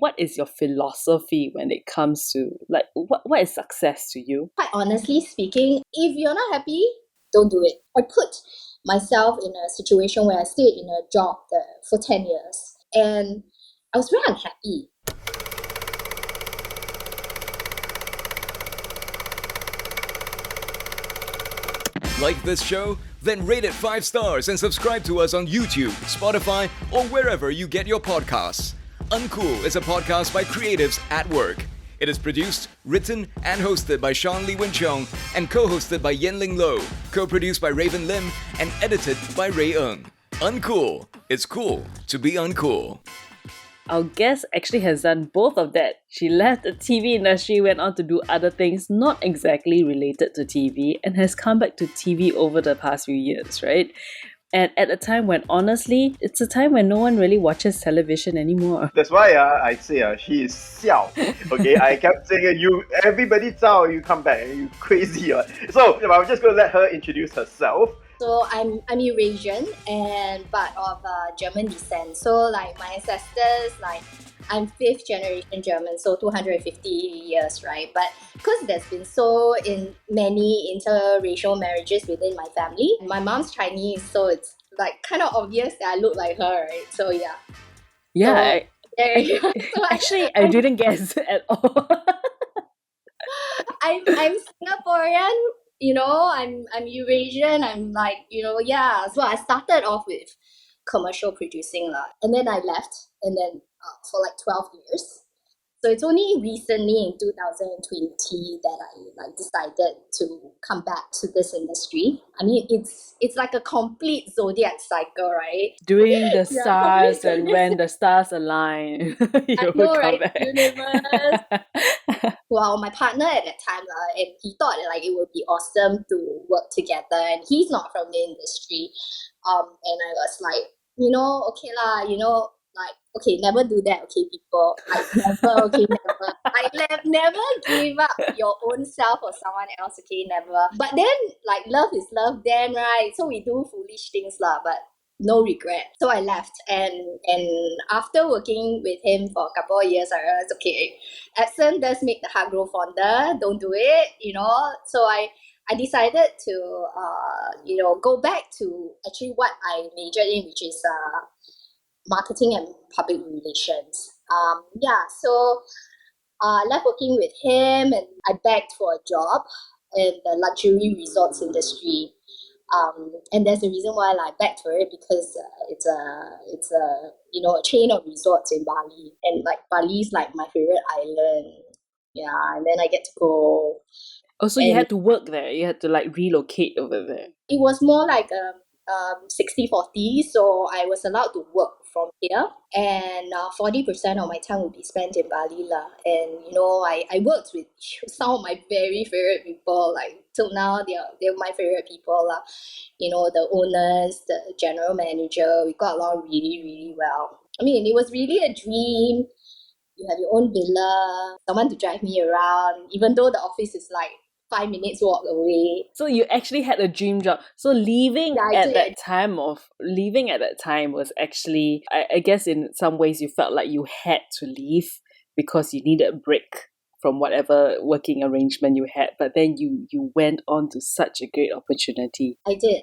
What is your philosophy when it comes to, like, what is success to you? Quite honestly speaking, if you're not happy, don't do it. I put myself in a situation where I stayed in a job for 10 years and I was very unhappy. Like this show? Then rate it 5 stars and subscribe to us on YouTube, Spotify, or wherever you get your podcasts. Uncool is a podcast by Creatives at Work. It is produced, written, and hosted by Sean Lee Win Chong and co-hosted by Yenling Lo, co-produced by Raven Lim, and edited by Ray Ng. Uncool. It's cool to be uncool. Our guest actually has done both of that. She left the TV industry, went on to do other things not exactly related to TV, and has come back to TV over the past few years, right? And at a time when, honestly, it's a time when no one really watches television anymore. That's why I say she is xiao. Okay, I kept saying everybody zao, you come back, you crazy. So I'm just going to let her introduce herself. So I'm Eurasian but of German descent. So like my ancestors, like I'm 5th generation German, so 250 years, right? But because there's been so in many interracial marriages within my family, my mom's Chinese, so it's like kind of obvious that I look like her, right? So yeah. Yeah, So, I didn't guess at all. I'm Singaporean, I'm Eurasian, I'm like, yeah. So I started off with commercial producing and then I left and then for like 12 years. So it's only recently in 2020 that I decided to come back to this industry. I mean, it's like a complete zodiac cycle, right? Doing the Yeah, stars, complete and when the stars align, you I will know, come right? back. Universe. Well, my partner at that time, and he thought like it would be awesome to work together, and he's not from the industry. And I was like, okay lah, like, okay, never do that, okay, people. Never. Never give up your own self for someone else, okay, never. But then, like, love is love then, right? So we do foolish things lah, but no regret. So I left, and after working with him for a couple of years, I realized, okay, absence does make the heart grow fonder. Don't do it, So I decided to, go back to actually what I majored in, which is marketing and public relations. So I left working with him and I begged for a job in the luxury resorts industry. And there's a reason why I begged for it, because it's a chain of resorts in Bali, and like Bali's like my favorite island. Yeah, and then I get to go. Also, you had to work there. You had to like relocate over there. It was more like 60-40, so I was allowed to work from here, and 40% of my time would be spent in Bali lah. And I worked with some of my very favorite people, like till now they're my favorite people lah. The owners, the general manager, we got along really, really well. I mean, it was really a dream. You have your own villa, someone to drive me around, even though the office is like 5 minutes walk away. So you actually had a dream job. So leaving at that time was actually, I guess in some ways you felt like you had to leave because you needed a break from whatever working arrangement you had. But then you went on to such a great opportunity. I did.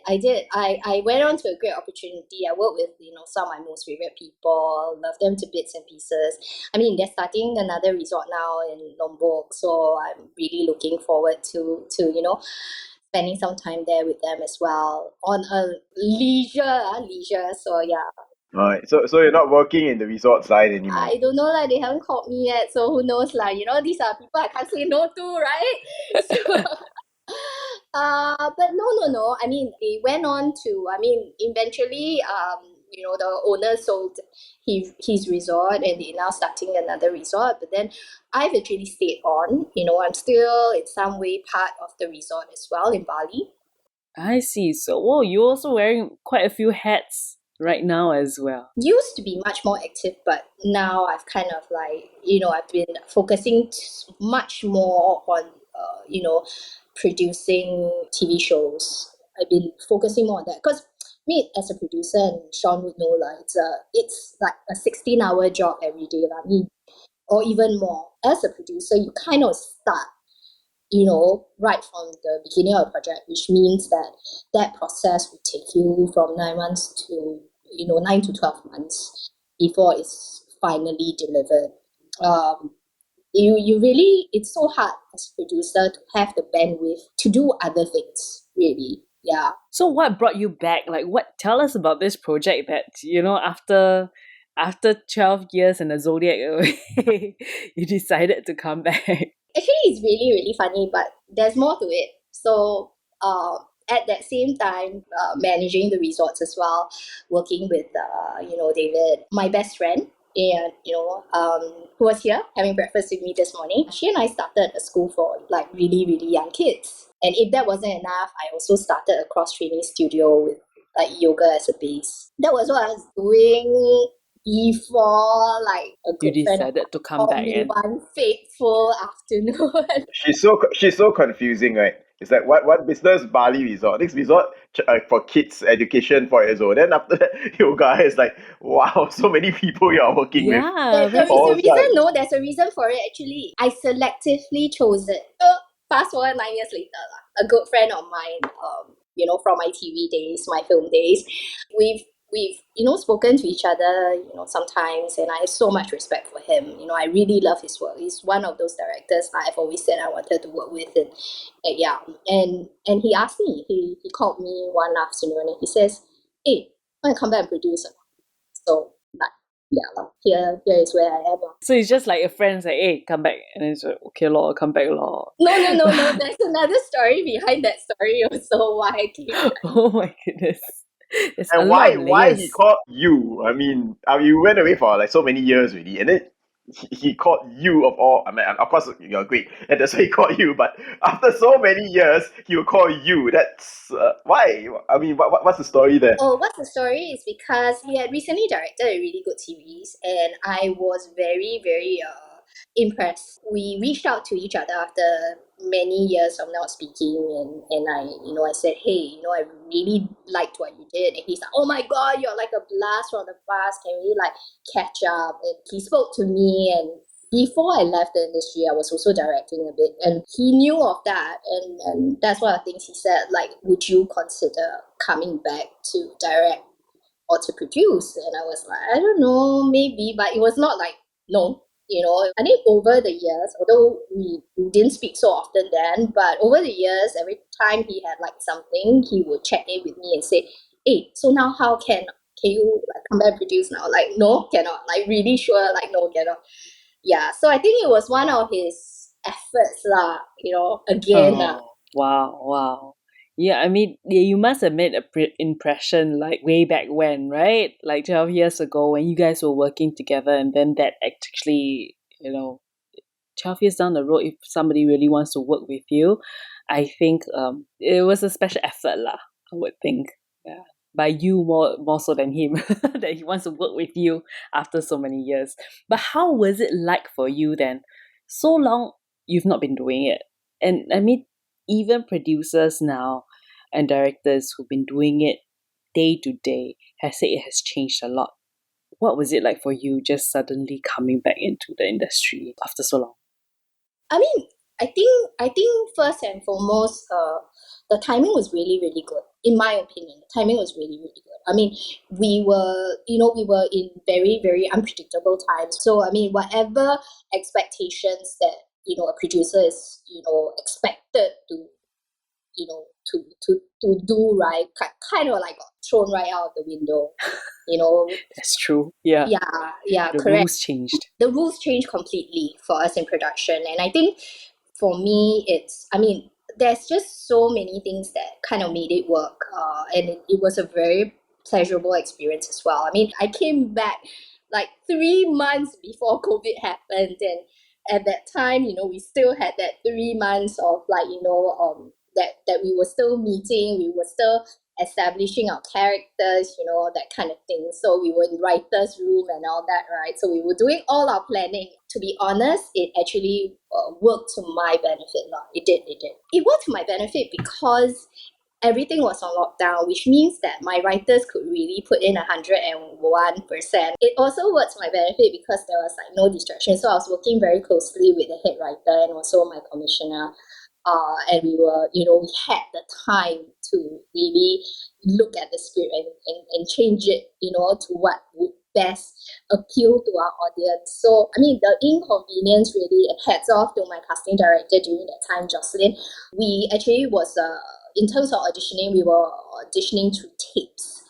I went on to a great opportunity. I worked with, some of my most favorite people, love them to bits and pieces. I mean, they're starting another resort now in Lombok, so I'm really looking forward to spending some time there with them as well on a leisure. So yeah. Alright, so you're not working in the resort side anymore? I don't know, they haven't called me yet, so who knows, these are people I can't say no to, right? So, but no. I mean, they went on to, eventually, the owner sold his resort and they're now starting another resort. But then I've actually stayed on. I'm still in some way part of the resort as well in Bali. I see. So, you're also wearing quite a few hats right now as well. Used to be much more active, but now I've kind of like, I've been focusing much more on, producing TV shows. I've been focusing more on that because me as a producer, and Sean would know, it's like a 16-hour job every day. I mean, or even more. As a producer, you kind of start, right from the beginning of the project, which means that process will take you from 9 months to, 9 to 12 months before it's finally delivered. You really, it's so hard as a producer to have the bandwidth to do other things, really. Yeah. So what brought you back? Like, tell us about this project that, after 12 years in the Zodiac away, you decided to come back. Actually, it's really, really funny, but there's more to it. So, at that same time, managing the resorts as well, working with, David, my best friend, and, who was here having breakfast with me this morning. She and I started a school for like really, really young kids. And if that wasn't enough, I also started a cross-training studio with like yoga as a base. That was what I was doing before like a You good friend decided to come called back me and one fateful afternoon. She's so confusing, right? It's like what business Bali resort? This resort for kids education for years old. Then after that, yoga is like, wow, so many people you are working with. yeah, There is All a the reason. time. No, there's a reason for it actually. I selectively chose it. So fast forward 9 years later, a good friend of mine, from my TV days, my film days, we've spoken to each other, sometimes, and I have so much respect for him. I really love his work. He's one of those directors I've always said I wanted to work with, and yeah, and he asked me. He called me one afternoon and he says, "Hey, want to come back and produce?" So, like, yeah, here is where I am. so it's just like a friend's like, hey, come back. And it's like, okay, lor, come back, lor. No. There's another story behind that story also why I came back. Oh my goodness. It's a And lot of why layers. he called you? I mean, you went away for like so many years already, and then he called you of all. I mean, of course you're great, and that's why he called you. But after so many years, he will call you. That's why. I mean, what's the story there? Oh, what's the story is because he had recently directed a really good series, and I was very, very impressed. We reached out to each other after many years of not speaking, and I said, hey, I really liked what you did, and he's like, oh my god, you're like a blast from the past. Can we like catch up? And he spoke to me, and before I left the industry, I was also directing a bit, and he knew of that, and that's one of the things he said, like, would you consider coming back to direct or to produce? And I was like, I don't know, maybe, but it was not like, no. I think over the years, although we didn't speak so often then, but over the years, every time he had like something, he would check in with me and say, hey, so now how can you like come back and produce now? Like, no, cannot. Like, really sure, like, no, cannot. Yeah, so I think it was one of his efforts lah, again. Wow. Yeah, I mean, you must have made a impression like way back when, right? Like 12 years ago when you guys were working together, and then that actually, 12 years down the road, if somebody really wants to work with you, I think it was a special effort lah, I would think. Yeah. By you more so than him, that he wants to work with you after so many years. But how was it like for you then? So long you've not been doing it. And I mean, even producers now and directors who've been doing it day to day has said it has changed a lot. What was it like for you just suddenly coming back into the industry after so long? I mean, I think first and foremost, the timing was really, really good. In my opinion, the timing was really, really good. I mean, we were in very, very unpredictable times. So, I mean, whatever expectations that, a producer is, expected to, to do, right, kind of like got thrown right out of the window. That's true. Yeah. Yeah, The correct. rules changed. The rules changed completely for us in production, and I think for me there's just so many things that kind of made it work, and it was a very pleasurable experience as well. I mean, I came back like 3 months before COVID happened, and at that time, we still had that 3 months of like, that we were still meeting, we were still establishing our characters, that kind of thing. So we were in writer's room and all that, right? So we were doing all our planning. To be honest, it actually worked to my benefit. It did. It worked to my benefit because everything was on lockdown, which means that my writers could really put in 101%. It also worked to my benefit because there was like no distraction. So I was working very closely with the head writer and also my commissioner. And we were, we had the time to really look at the script and change it, to what would best appeal to our audience. So, I mean, the inconvenience really, hats off to my casting director during that time, Jocelyn. We actually was, in terms of auditioning, we were auditioning through tapes.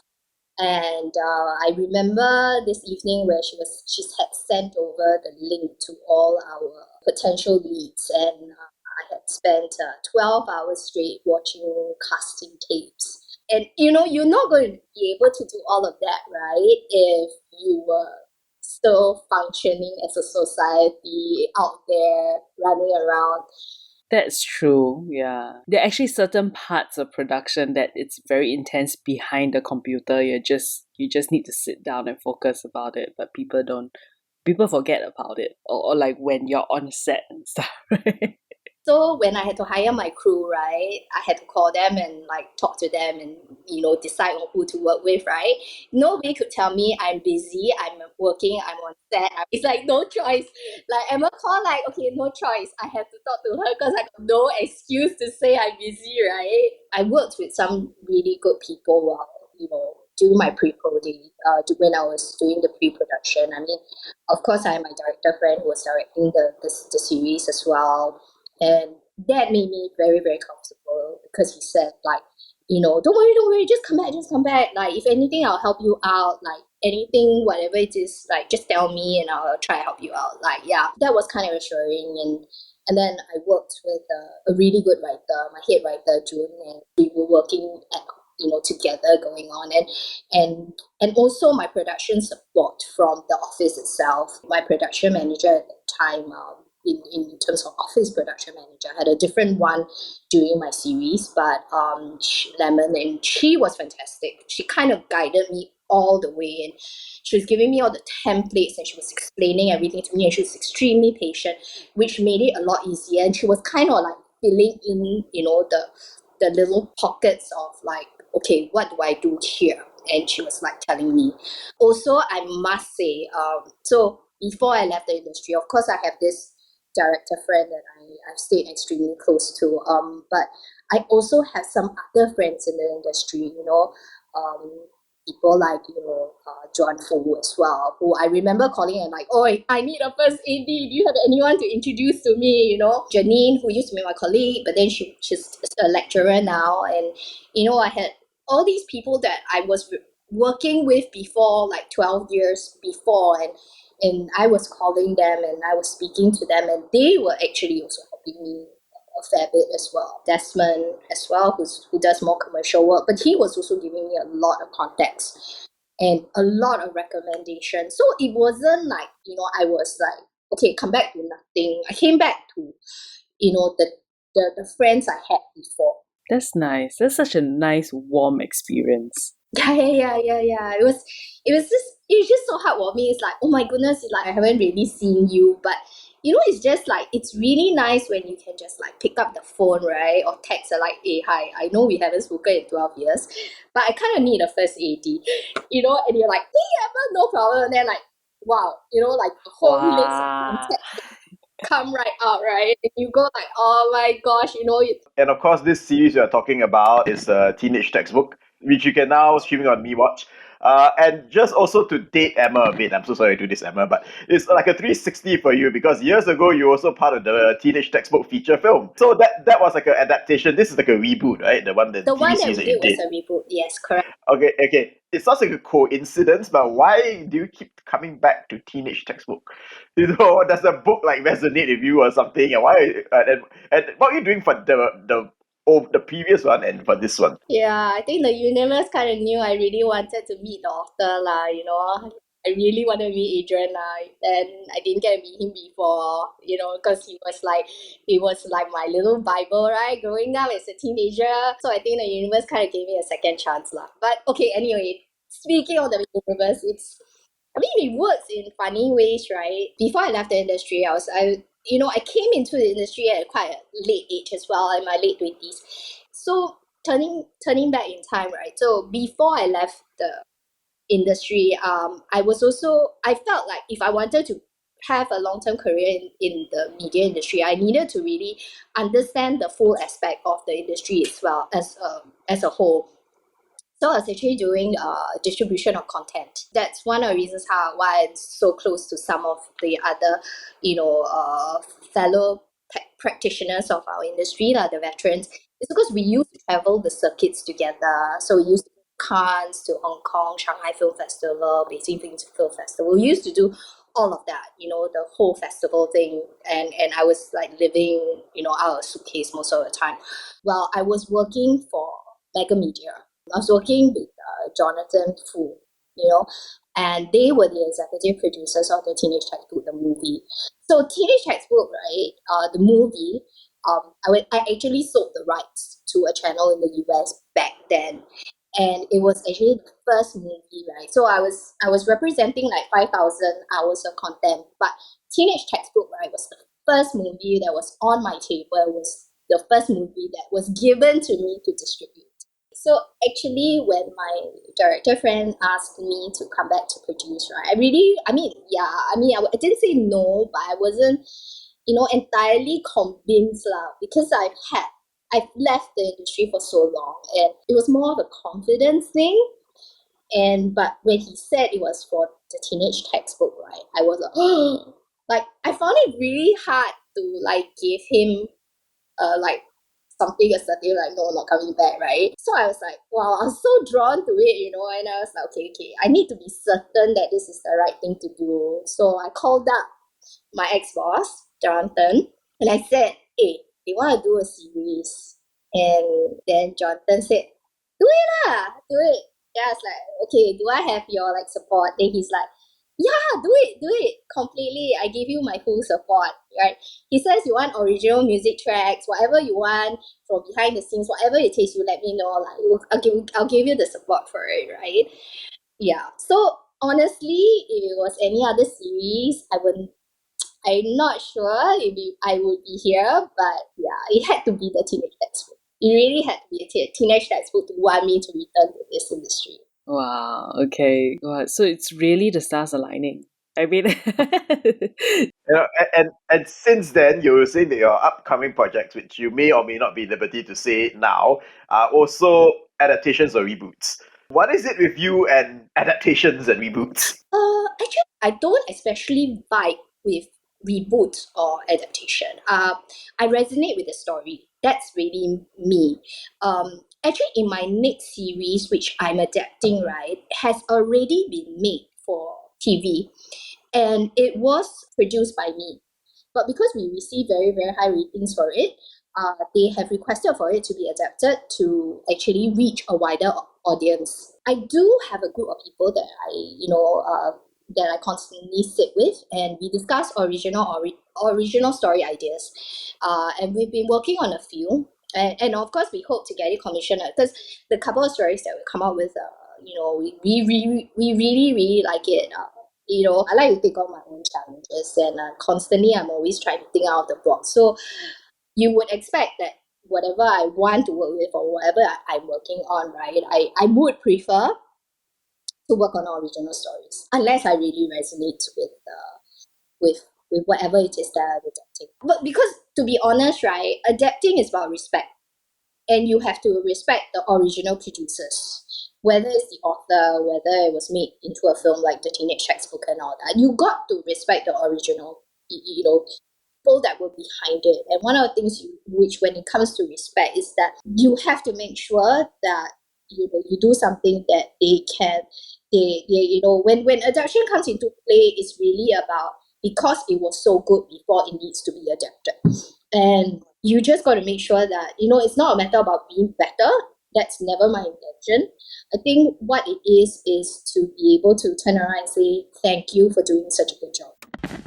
And I remember this evening where she had sent over the link to all our potential leads, and I had spent 12 hours straight watching casting tapes. And you're not going to be able to do all of that, right, if you were still functioning as a society out there running around. That's true, yeah. There are actually certain parts of production that it's very intense behind the computer. You just need to sit down and focus about it, but people forget about it. Or like when you're on set and stuff, right? So when I had to hire my crew, right, I had to call them and like talk to them and, decide on who to work with, right? Nobody could tell me I'm busy, I'm working, I'm on set. It's like no choice. Like Emma called, like, okay, no choice. I have to talk to her because I got no excuse to say I'm busy, right? I worked with some really good people while, during my pre-pro day, when I was doing the pre-production. I mean, of course, I had my director friend who was directing the series as well. And that made me very, very comfortable because he said, like, don't worry, just come back. Like, if anything, I'll help you out. Like, anything, whatever it is, like, just tell me and I'll try to help you out. Like, yeah, that was kind of assuring. And then I worked with a really good writer, my head writer, June, and we were working together going on. And also my production support from the office itself. My production manager at the time, in terms of office production manager, I had a different one during my series, but Lemon, and she was fantastic. She kind of guided me all the way, and she was giving me all the templates and she was explaining everything to me, and she was extremely patient, which made it a lot easier. And she was kind of like filling in, the little pockets of like, okay, what do I do here? And she was like telling me. Also, I must say, so before I left the industry, of course, I have this director friend that I've stayed extremely close to. But I also have some other friends in the industry, people like, John Fu as well, who I remember calling and like, oh, I need a first AD. Do you have anyone to introduce to me? Janine, who used to be my colleague, but then she's a lecturer now. And, I had all these people that I was working with before, like 12 years before. And I was calling them and I was speaking to them, and they were actually also helping me a fair bit as well. Desmond as well, who does more commercial work, but he was also giving me a lot of context and a lot of recommendations. So it wasn't like, I was like, okay, come back to nothing. I came back to, the friends I had before. That's nice. That's such a nice, warm experience. Yeah. It was just so heartwarming. It's like, oh my goodness, it's like I haven't really seen you, but it's just like, it's really nice when you can just like pick up the phone, right, or text her like, hey, hi, I know we haven't spoken in 12 years, but I kind of need a first AD, and you're like, hey, Emma, no problem. And then like, wow, like the whole list of contacts come right out, right? And you go like, oh my gosh, And of course, this series you're talking about is a teenage textbook, which you can now streaming on MeWatch. And just also to date Emma a bit, I'm so sorry to do this, Emma, but it's like a 360 for you because years ago you were also part of the teenage textbook feature film. So that was like an adaptation. This is like a reboot, right? The one that we did was a reboot. Yes, correct. Okay. It sounds like a coincidence, but why do you keep coming back to teenage textbook? Does the book like resonate with you or something? And why? And what are you doing for the previous one and for this one? Yeah, I think the universe kind of knew I really wanted to meet the author lah. I really want to meet Adrian lah, and I didn't get to meet him before. Because he was like my little Bible, right? Growing up as a teenager, so I think the universe kind of gave me a second chance lah. But okay, anyway, speaking of the universe, it works in funny ways, right? Before I left the industry, I came into the industry at quite a late age as well, in my late 20s. So turning back in time, right? So before I left the industry, I felt like if I wanted to have a long-term career in the media industry, I needed to really understand the full aspect of the industry as well as a whole. So I was actually doing distribution of content. That's one of the reasons why I'm so close to some of the other, fellow practitioners of our industry, the veterans. It's because we used to travel the circuits together. So we used to Cannes to Hong Kong, Shanghai Film Festival, Beijing Film Festival. We used to do all of that, the whole festival thing. And I was like living, out of a suitcase most of the time. Well, I was working for Mega Media. I was working with Jonathan Fu, and they were the executive producers of the Teenage Textbook, the movie. So Teenage Textbook, right, the movie, I actually sold the rights to a channel in the US back then. And it was actually the first movie, right? So I was representing like 5,000 hours of content. But Teenage Textbook, right, was the first movie that was on my table. It was the first movie that was given to me to distribute. So actually, when my director friend asked me to come back to produce, right, I didn't say no, but I wasn't, entirely convinced because I've left the industry for so long, and it was more of a confidence thing. But when he said it was for the Teenage Textbook, right, I was like, I found it really hard to like give him something assertive, like, no, not coming back, right? So I was like, wow, I was so drawn to it, and I was like, okay, I need to be certain that this is the right thing to do. So I called up my ex-boss, Jonathan, and I said, hey, they want to do a series. And then Jonathan said, do it. Yeah, I was like, okay, do I have your like support? Then he's like, yeah, do it completely. I give you my full support, right? He says you want original music tracks, whatever you want from behind the scenes, whatever it takes, you let me know. Like, I'll give you the support for it, right? Yeah. So honestly, if it was any other series, I'm not sure I would be here, but yeah, it had to be the Teenage Textbook. It really had to be a Teenage Textbook to want me to return to this industry. Wow, okay. Wow. So it's really the stars aligning. I mean, and since then, you were saying that your upcoming projects, which you may or may not be at liberty to say now, are also adaptations or reboots. What is it with you and adaptations and reboots? Actually, I don't especially vibe with reboot or adaptation. I resonate with the story. That's really me. Actually, in my next series, which I'm adapting, right, has already been made for TV, and it was produced by me. But because we received very, very high ratings for it, they have requested for it to be adapted to actually reach a wider audience. I do have a group of people that I constantly sit with, and we discuss original story ideas. And we've been working on a few, and of course we hope to get it commissioned because the couple of stories that we come out with, we really like it. I like to take on my own challenges, and constantly I'm always trying to think out of the box. So you would expect that whatever I want to work with or whatever I'm working on, right, I would prefer to work on original stories, unless I really resonate with whatever it is that I'm adapting. But because, to be honest, right, adapting is about respect, and you have to respect the original producers. Whether it's the author, whether it was made into a film like the Teenage Textbook and all that, you got to respect the original, people that were behind it. And one of the things which, when it comes to respect, is that you have to make sure that you do something that when adaptation comes into play, it's really about, because it was so good before, it needs to be adapted. And you just got to make sure that, it's not a matter about being better. That's never my intention. I think what it is to be able to turn around and say, thank you for doing such a good job.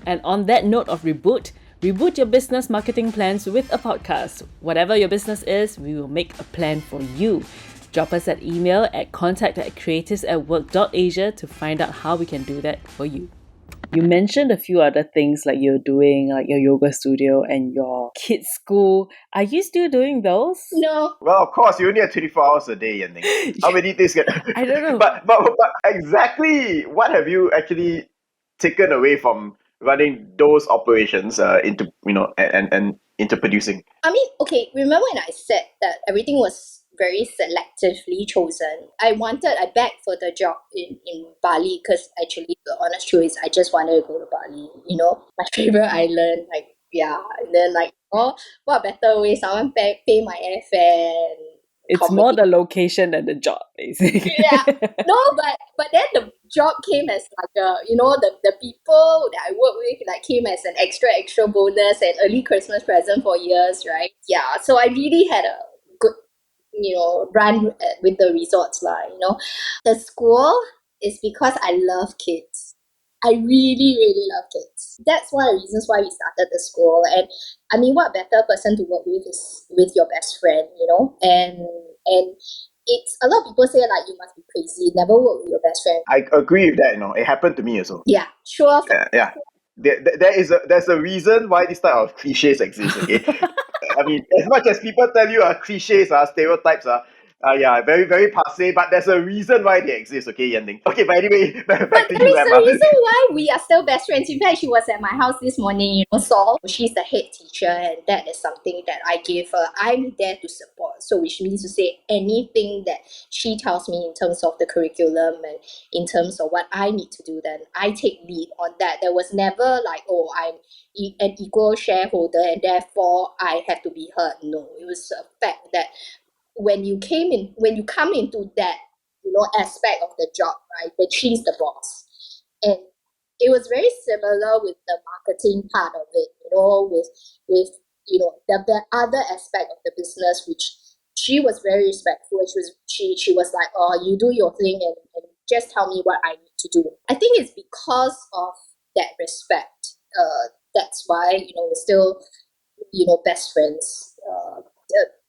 And on that note of reboot your business marketing plans with a podcast. Whatever your business is, we will make a plan for you. Drop us an email at contact@creativesatwork.asia to find out how we can do that for you. You mentioned a few other things like you're doing, like your yoga studio and your kids' school. Are you still doing those? No. Well, of course, you only have 24 hours a day, and how many things can... I don't know. But exactly, what have you actually taken away from running those operations into, and into producing? I mean, okay, remember when I said that everything was very selectively chosen? I begged for the job in Bali because actually the honest truth is I just wanted to go to Bali, my favorite island, and then what better way, someone pay my airfare and It's more the location than the job, basically. yeah. No, but then the job came as like the people that I work with came as an extra bonus and early Christmas present for years, right? Yeah. So I really had a good run with the resorts The school is because I love kids. I really, really love kids. That's one of the reasons why we started the school. And I mean, what better person to work with is with your best friend, and it's a lot of people say you must be crazy, never work with your best friend. I agree with that. It happened to me also. Yeah, sure. Yeah. There's a reason why this type of cliches exist. Okay, I mean, as much as people tell you cliches, stereotypes very, very passe, but there's a reason why they exist, okay, Yanding? Okay, but anyway, back to you, There is Emma. a reason why we are still best friends. In fact, she was at my house this morning, Saul. She's the head teacher, and that is something that I give her. I'm there to support. So which means to say anything that she tells me in terms of the curriculum and in terms of what I need to do, then I take lead on that. There was never I'm an equal shareholder and therefore I have to be heard. No, it was a fact that when you come into that aspect of the job, right, that she's the boss, and it was very similar with the marketing part of it, with the other aspect of the business, which she was very respectful. She was like, oh, you do your thing and just tell me what I need to do. I think it's because of that respect. That's why we're still best friends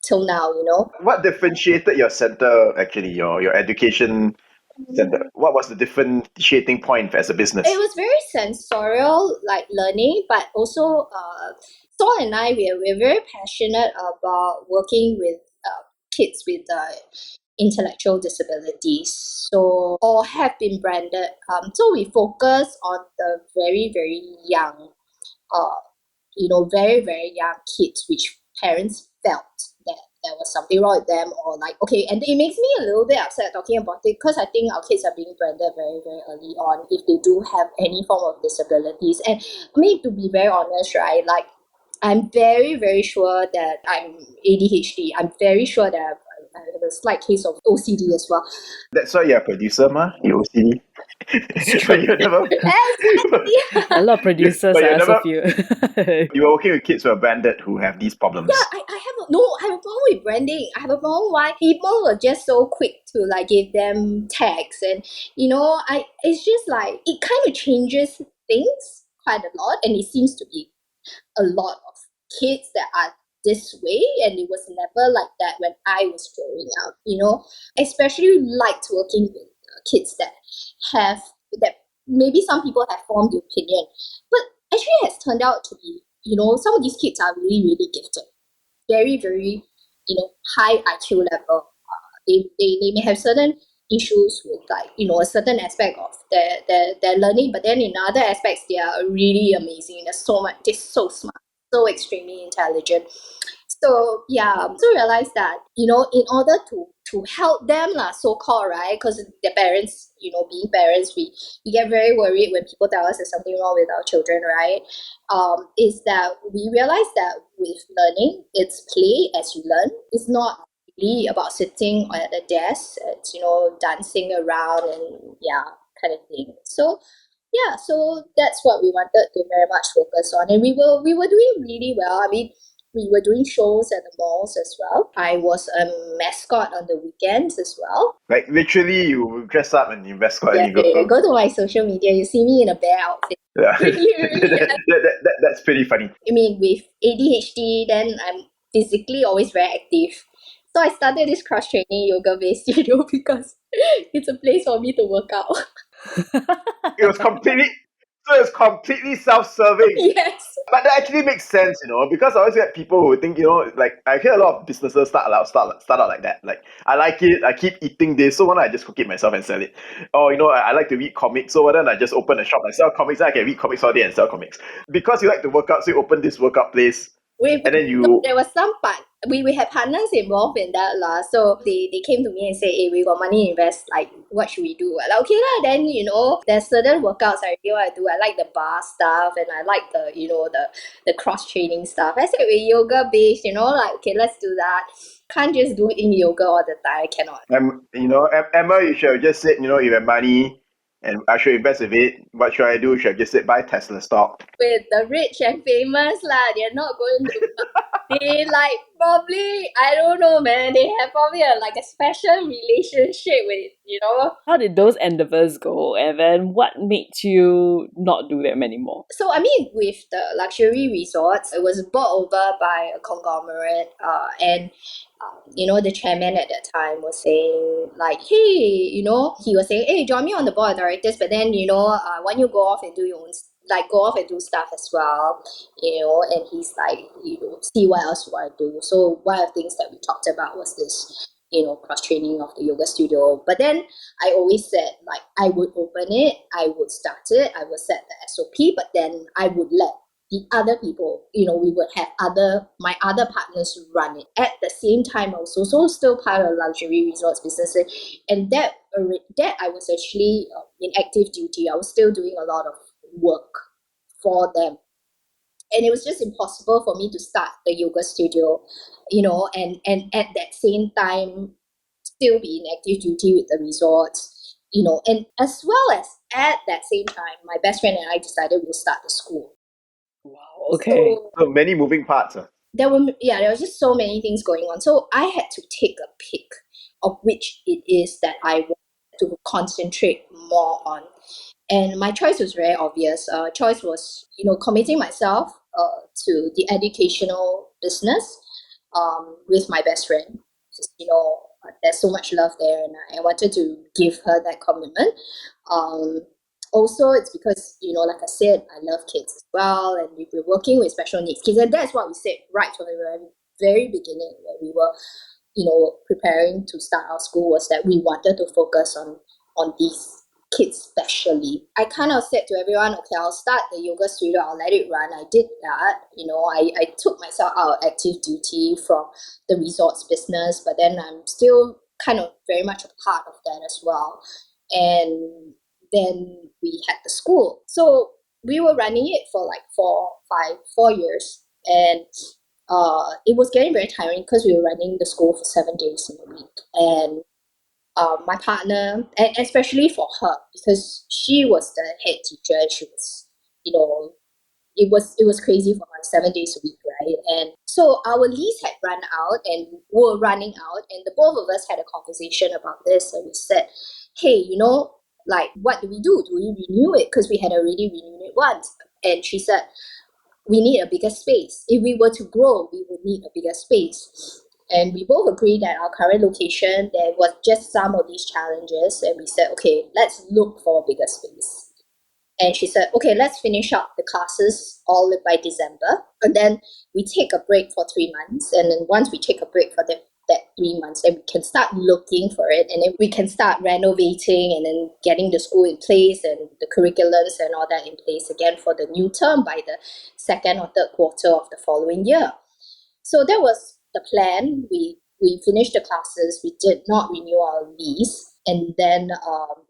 till now. What differentiated your center, actually, your education center? What was the differentiating point as a business? It was very sensorial, learning, but also Saul and I, we're very passionate about working with kids with intellectual disabilities, so or have been branded. So we focus on the very, very young, very, very young kids, which parents felt that there was something wrong with them, or okay, and it makes me a little bit upset talking about it because I think our kids are being branded very, very early on if they do have any form of disabilities. And I mean, to be very honest, right, I'm very, very sure that I'm ADHD. I'm very sure that I have a slight case of OCD as well. That's why you're a producer, you OCD. It's true. But you never... A lot of producers But I you also never... feel. You were working with kids who are branded who have these problems. Yeah, I have a problem with branding. I have a problem why people were just so quick to give them tags, and it's just it kind of changes things quite a lot, and it seems to be a lot of kids that are this way, and it was never like that when I was growing up. Especially liked working with kids that maybe some people have formed the opinion, but actually has turned out to be some of these kids are really, really gifted, very, very high IQ level. They may have certain issues with a certain aspect of their learning, but then in other aspects they are really amazing. They're so smart, so extremely intelligent. So yeah, so realize that in order to help them so called, right, because the parents, being parents, we get very worried when people tell us there's something wrong with our children, right? Is that we realize that with learning, it's play as you learn. It's not really about sitting at a desk. It's dancing around and kind of thing. So yeah, so that's what we wanted to very much focus on, and we were doing really well. I mean, we were doing shows at the malls as well. I was a mascot on the weekends as well. Like literally, you dress up and you mascot and you go to my social media. You see me in a bear outfit. Yeah. That's pretty funny. I mean, with ADHD, then I'm physically always very active. So I started this cross-training yoga-based studio because it's a place for me to work out. It was completely... So it's completely self-serving. Yes. But that actually makes sense, because I always get people who think, like I hear a lot of businesses start out like that. Like, I like it, I keep eating this, so why don't I just cook it myself and sell it? Or, I like to read comics, so why don't I just open a shop and sell comics, then I can read comics all day and sell comics. Because you like to work out, so you open this workout place, and then you... There was some part, we had partners involved in that lah. So they came to me and say, hey, we got money to invest, like what should we do? I'm like, okay lah, then there's certain workouts I really want to do. I like the bar stuff and I like the the cross training stuff. I said we're yoga based, like okay, let's do that. Can't just do in yoga all the time. I cannot. Emma, you should have just said, you have money and I should invest with it. What should I do? Should have just said buy Tesla stock. With the rich and famous lah, they're not going to. They like probably, I don't know, man. They have probably a special relationship with How did those endeavors go? And then what made you not do them anymore? So I mean, with the luxury resorts, it was bought over by a conglomerate, and the chairman at that time was saying like, hey, he was saying, hey, join me on the board of directors, but then why don't you go off and do your own, go off and do stuff as well, and he's like, see what else you want to do. So one of the things that we talked about was this, cross training of the yoga studio. But then I always said, like, I would open it, I would start it, I would set the SOP, but then I would let the other people, we would have my other partners run it. At the same time, I was also still part of luxury resorts business, and that I was actually in active duty. I was still doing a lot of work for them, and it was just impossible for me to start the yoga studio, and at that same time still be in active duty with the resorts, and as well as at that same time, my best friend and I decided we'll start the school. Wow, okay. So many moving parts. There was just so many things going on. So I had to take a pick of which it is that I want to concentrate more on. And my choice was very obvious. Choice was, committing myself to the educational business with my best friend. Just, there's so much love there, and I wanted to give her that commitment. Also, it's because, like I said, I love kids as well, and we're working with special needs kids, and that's what we said right from the very, very beginning when we were, preparing to start our school, was that we wanted to focus on these kids specially. I kind of said to everyone, okay, I'll start the yoga studio, I'll let it run. I did that. I took myself out of active duty from the resorts business, but then I'm still kind of very much a part of that as well. And then we had the school. So we were running it for like 4 years. And it was getting very tiring because we were running the school for 7 days in a week. And my partner, and especially for her, because she was the head teacher, and she was, it was crazy for her, 7 days a week, right? And so our lease had run out, and we were running out, and the both of us had a conversation about this, and we said, hey, like, what do we do? Do we renew it? Because we had already renewed it once. And she said, we need a bigger space. If we were to grow, we would need a bigger space. And we both agreed that our current location, there was just some of these challenges. And we said, okay, let's look for a bigger space. And she said, okay, let's finish up the classes all by December. And then we take a break for 3 months. And then once we take a break for that 3 months, then we can start looking for it. And then we can start renovating and then getting the school in place and the curriculums and all that in place again for the new term by the second or third quarter of the following year. So that was the plan. We finished the classes. We did not renew our lease. And then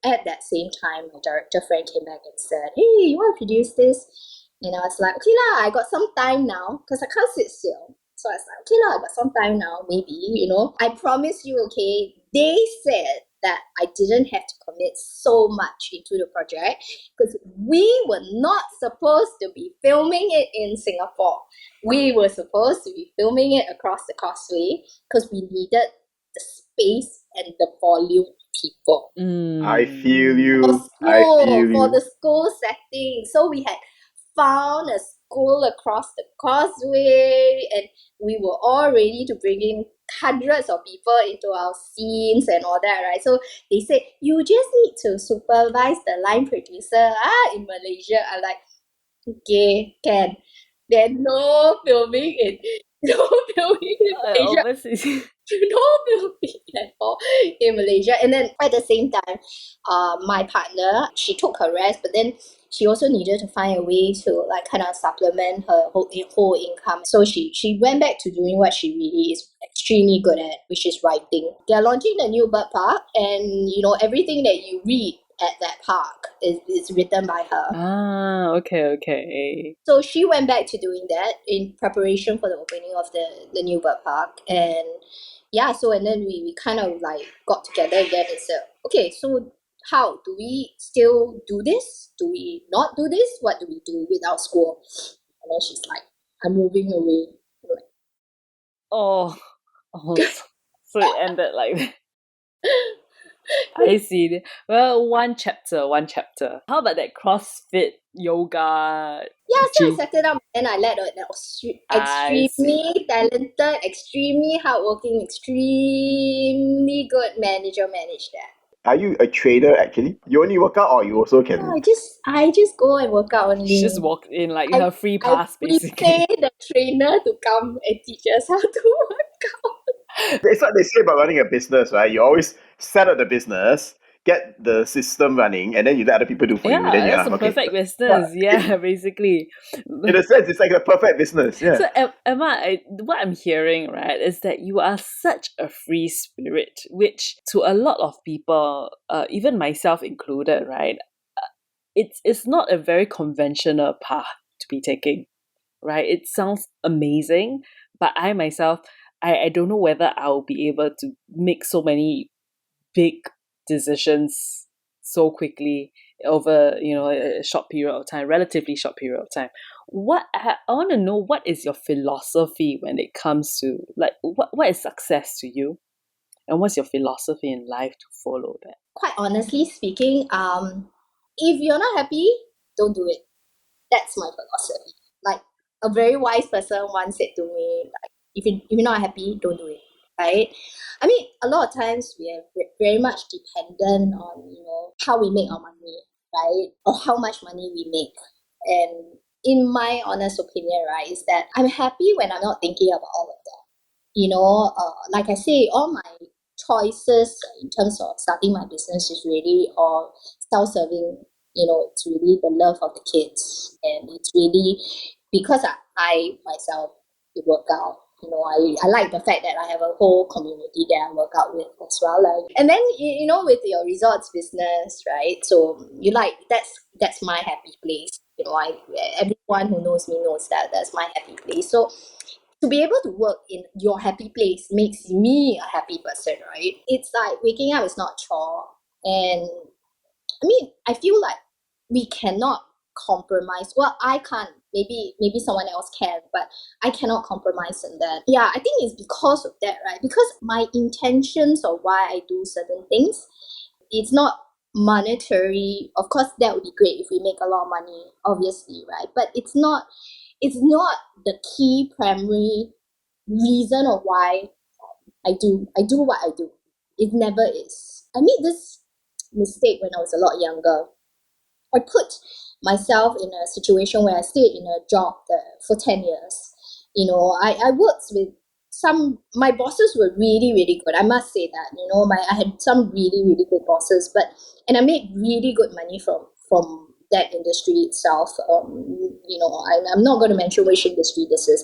at that same time, my director friend came back and said, hey, you want to produce this? And I was like, okay lah, I got some time now because I can't sit still. So I was like, okay lah, I got some time now, maybe, I promise you, okay, they said that I didn't have to commit so much into the project because we were not supposed to be filming it in Singapore. We were supposed to be filming it across the causeway because we needed the space and the volume of people. I feel you. For the school setting. So we had found a go across the causeway, and we were all ready to bring in hundreds of people into our scenes and all that, right? So they said, you just need to supervise the line producer in Malaysia. I'm like, okay, can. Then no filming in no filming in Malaysia. Overseas. No filming at all in Malaysia. And then at the same time, my partner, she took her rest, but then she also needed to find a way to like kind of supplement her whole income. So she went back to doing what she really is extremely good at, which is writing. They're launching the new bird park, and you know, everything that you read at that park is written by her. Okay. So she went back to doing that in preparation for the opening of the new bird park. And yeah, so and then we kind of like got together again and said, okay, so how do we still do this? Do we not do this? What do we do with our school? And then she's like, I'm moving away. I'm like, Oh, so it ended like that. I see. Well, one chapter. How about that CrossFit yoga? yeah, so I gym? set it up and I let an I extremely talented, extremely hardworking, extremely good manager manage that. Are you a trader actually? You only work out or you also No, can... I just go and work out only. She just walked in like I her free I pass, prepay basically. the trainer to come and teach us how to work out. It's what they say about running a business, right? You always set up the business, get the system running, and then you let other people do for you. Then Yeah, that's a okay. perfect business. Yeah, basically. In a sense, it's like a perfect business. Yeah. So, Emma, what I'm hearing, right, is that you are such a free spirit, which to a lot of people, even myself included, right, it's not a very conventional path to be taking, right? It sounds amazing, but I myself, I don't know whether I'll be able to make so many big decisions so quickly over a short period of time, relatively short period of time. I want to know, what is your philosophy when it comes to like what is success to you, and what's your philosophy in life to follow that? Quite honestly speaking, if you're not happy, don't do it. That's my philosophy. Like a very wise person once said to me, like, if you're not happy, don't do it. Right? I mean, a lot of times we are very much dependent on, you know, how we make our money, right? Or how much money we make. And in my honest opinion, right, is that I'm happy when I'm not thinking about all of that. You know, like I say, all my choices in terms of starting my business is really all self-serving. You know, it's really the love of the kids, and it's really because I myself work out. You know, I like the fact that I have a whole community that I work out with as well. Like, and then you know, with your resorts business, right? So you like that's my happy place. You know, everyone who knows me knows that that's my happy place. So to be able to work in your happy place makes me a happy person, right? It's like waking up is not chore. And I mean, I feel like we cannot compromise. Well, I can't. Maybe someone else can, but I cannot compromise on that. Yeah, I think it's because of that, right? Because my intentions of why I do certain things, it's not monetary. Of course, that would be great if we make a lot of money, obviously, right? But it's not the key primary reason of why I do what I do. It never is. I made this mistake when I was a lot younger. I put myself in a situation where I stayed in a job for 10 years. You know, I worked with my bosses were really, really good. I must say that, you know, I had some really, really good bosses, and I made really good money from that industry itself. You know, I'm not going to mention which industry this is.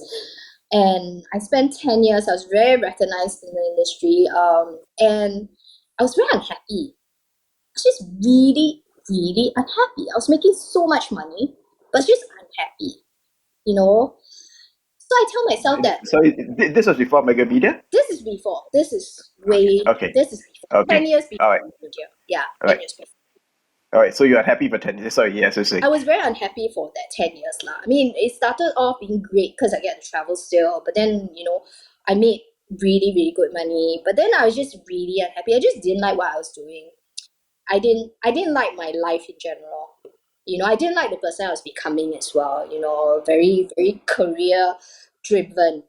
And I spent 10 years, I was very recognized in the industry. And I was very unhappy. I was just really, really unhappy. I was making so much money, but just unhappy, you know. So I tell myself that So this was before Megapedia? this is before. This is way. Okay. This is before. Okay. 10 years All right. before media. Yeah, All 10 right. years before. All right. So you're happy for 10 years. Sorry. Yes. I was very unhappy for that 10 years. Lah. I mean, it started off being great because I get to travel still. But then, you know, I made really, really good money. But then I was just really unhappy. I just didn't like what I was doing. I didn't like my life in general. I didn't like the person I was becoming as well, very, very career driven,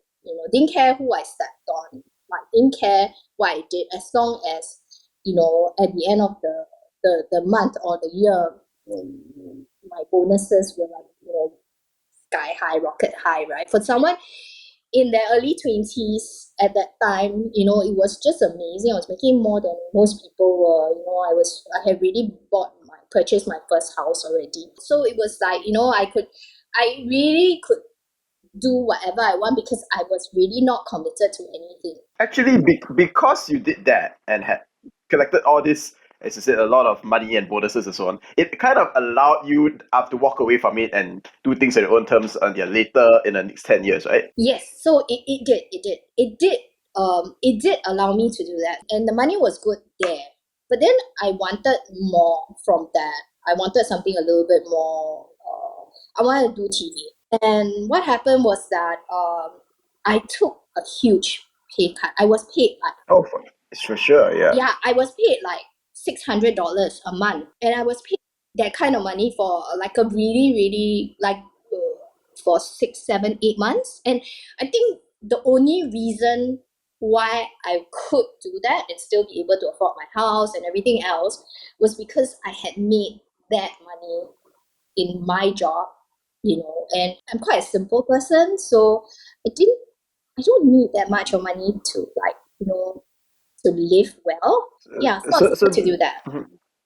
didn't care who I stepped on, like didn't care what I did, as long as, at the end of the month or the year, my bonuses were like, sky high, rocket high, right? For someone in their early 20s at that time, it was just amazing. I was making more than most people were. I had really purchased my first house already. So it was like, I really could do whatever I want because I was really not committed to anything. Actually, because you did that and had collected all this, as you said, a lot of money and bonuses and so on, it kind of allowed you to walk away from it and do things on your own terms later in the next 10 years, right? Yes, so it did allow me to do that, and the money was good there. But then I wanted more from that. I wanted something a little bit more. I wanted to do TV, and what happened was that I took a huge pay cut. I was paid like Oh, for sure, yeah. yeah, I was paid like $600 a month, and I was paid that kind of money for like a really, really like for 6, 7, 8 months. And I think the only reason why I could do that and still be able to afford my house and everything else was because I had made that money in my job, and I'm quite a simple person, so I don't need that much of money to like, to live well. Yeah, it's not So to do that.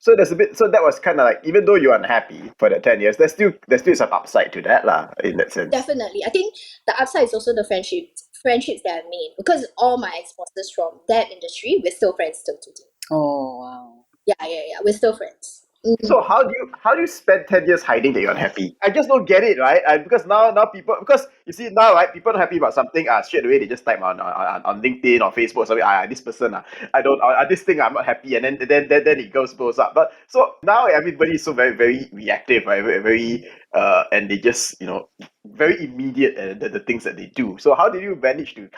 so there's a bit. So that was kind of like, even though you're unhappy for that 10 years, there's still some upside to that, lah. In that sense. Definitely. I think the upside is also the friendships that I made, because all my ex-bosses from that industry, we're still friends till today. Oh, wow. Yeah. We're still friends. So how do you spend 10 years hiding that you're unhappy? I just don't get it, right? Because now people, because you see now, right, people not happy about something, straight away they just type on LinkedIn or Facebook or something, this person, I don't, this thing I'm not happy, and then it goes up. But so now everybody is so very, very reactive, right? Very, very and they just, very immediate at the things that they do. So how did you manage to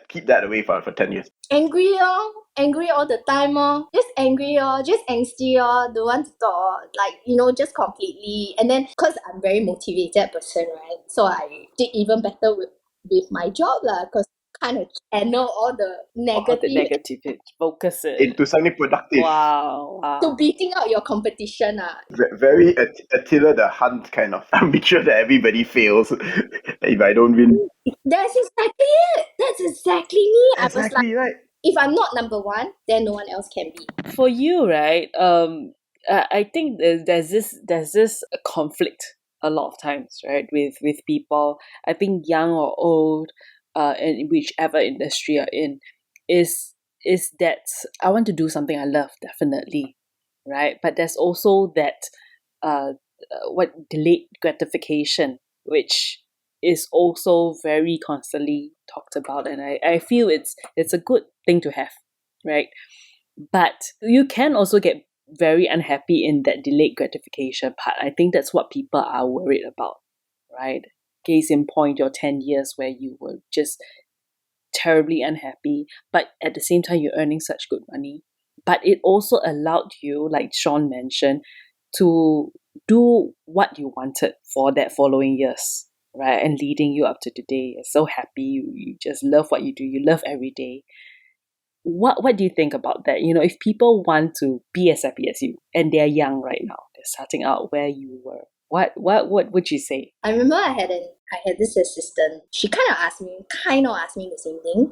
keep that away for 10 years? Angry all the time just angry just angsty don't want to talk, like, just completely. And then because I'm very motivated person, right, so I did even better with my job lah, because kind of channel all the All the negative negative, focus it. Into something productive. Wow. to beating out your competition. Very Attila the Hunt kind of. I'll make sure that everybody fails if I don't win. That's exactly it. That's exactly me. I was like, Exactly, right. if I'm not number one, then no one else can be. For you, right? I think there's this conflict a lot of times, right? With people, I think young or old, in whichever industry you're in, is that I want to do something I love, definitely, right? But there's also that what delayed gratification, which is also very constantly talked about, and I feel it's a good thing to have, right? But you can also get very unhappy in that delayed gratification part. I think that's what people are worried about, right? Case in point, your 10 years where you were just terribly unhappy, but at the same time, you're earning such good money. But it also allowed you, like Sean mentioned, to do what you wanted for that following years, right? And leading you up to today. You're so happy. You just love what you do. You love every day. What do you think about that? If people want to be as happy as you, and they're young right now, they're starting out where you were, what would you say? I remember I had this assistant. She kind of asked me the same thing.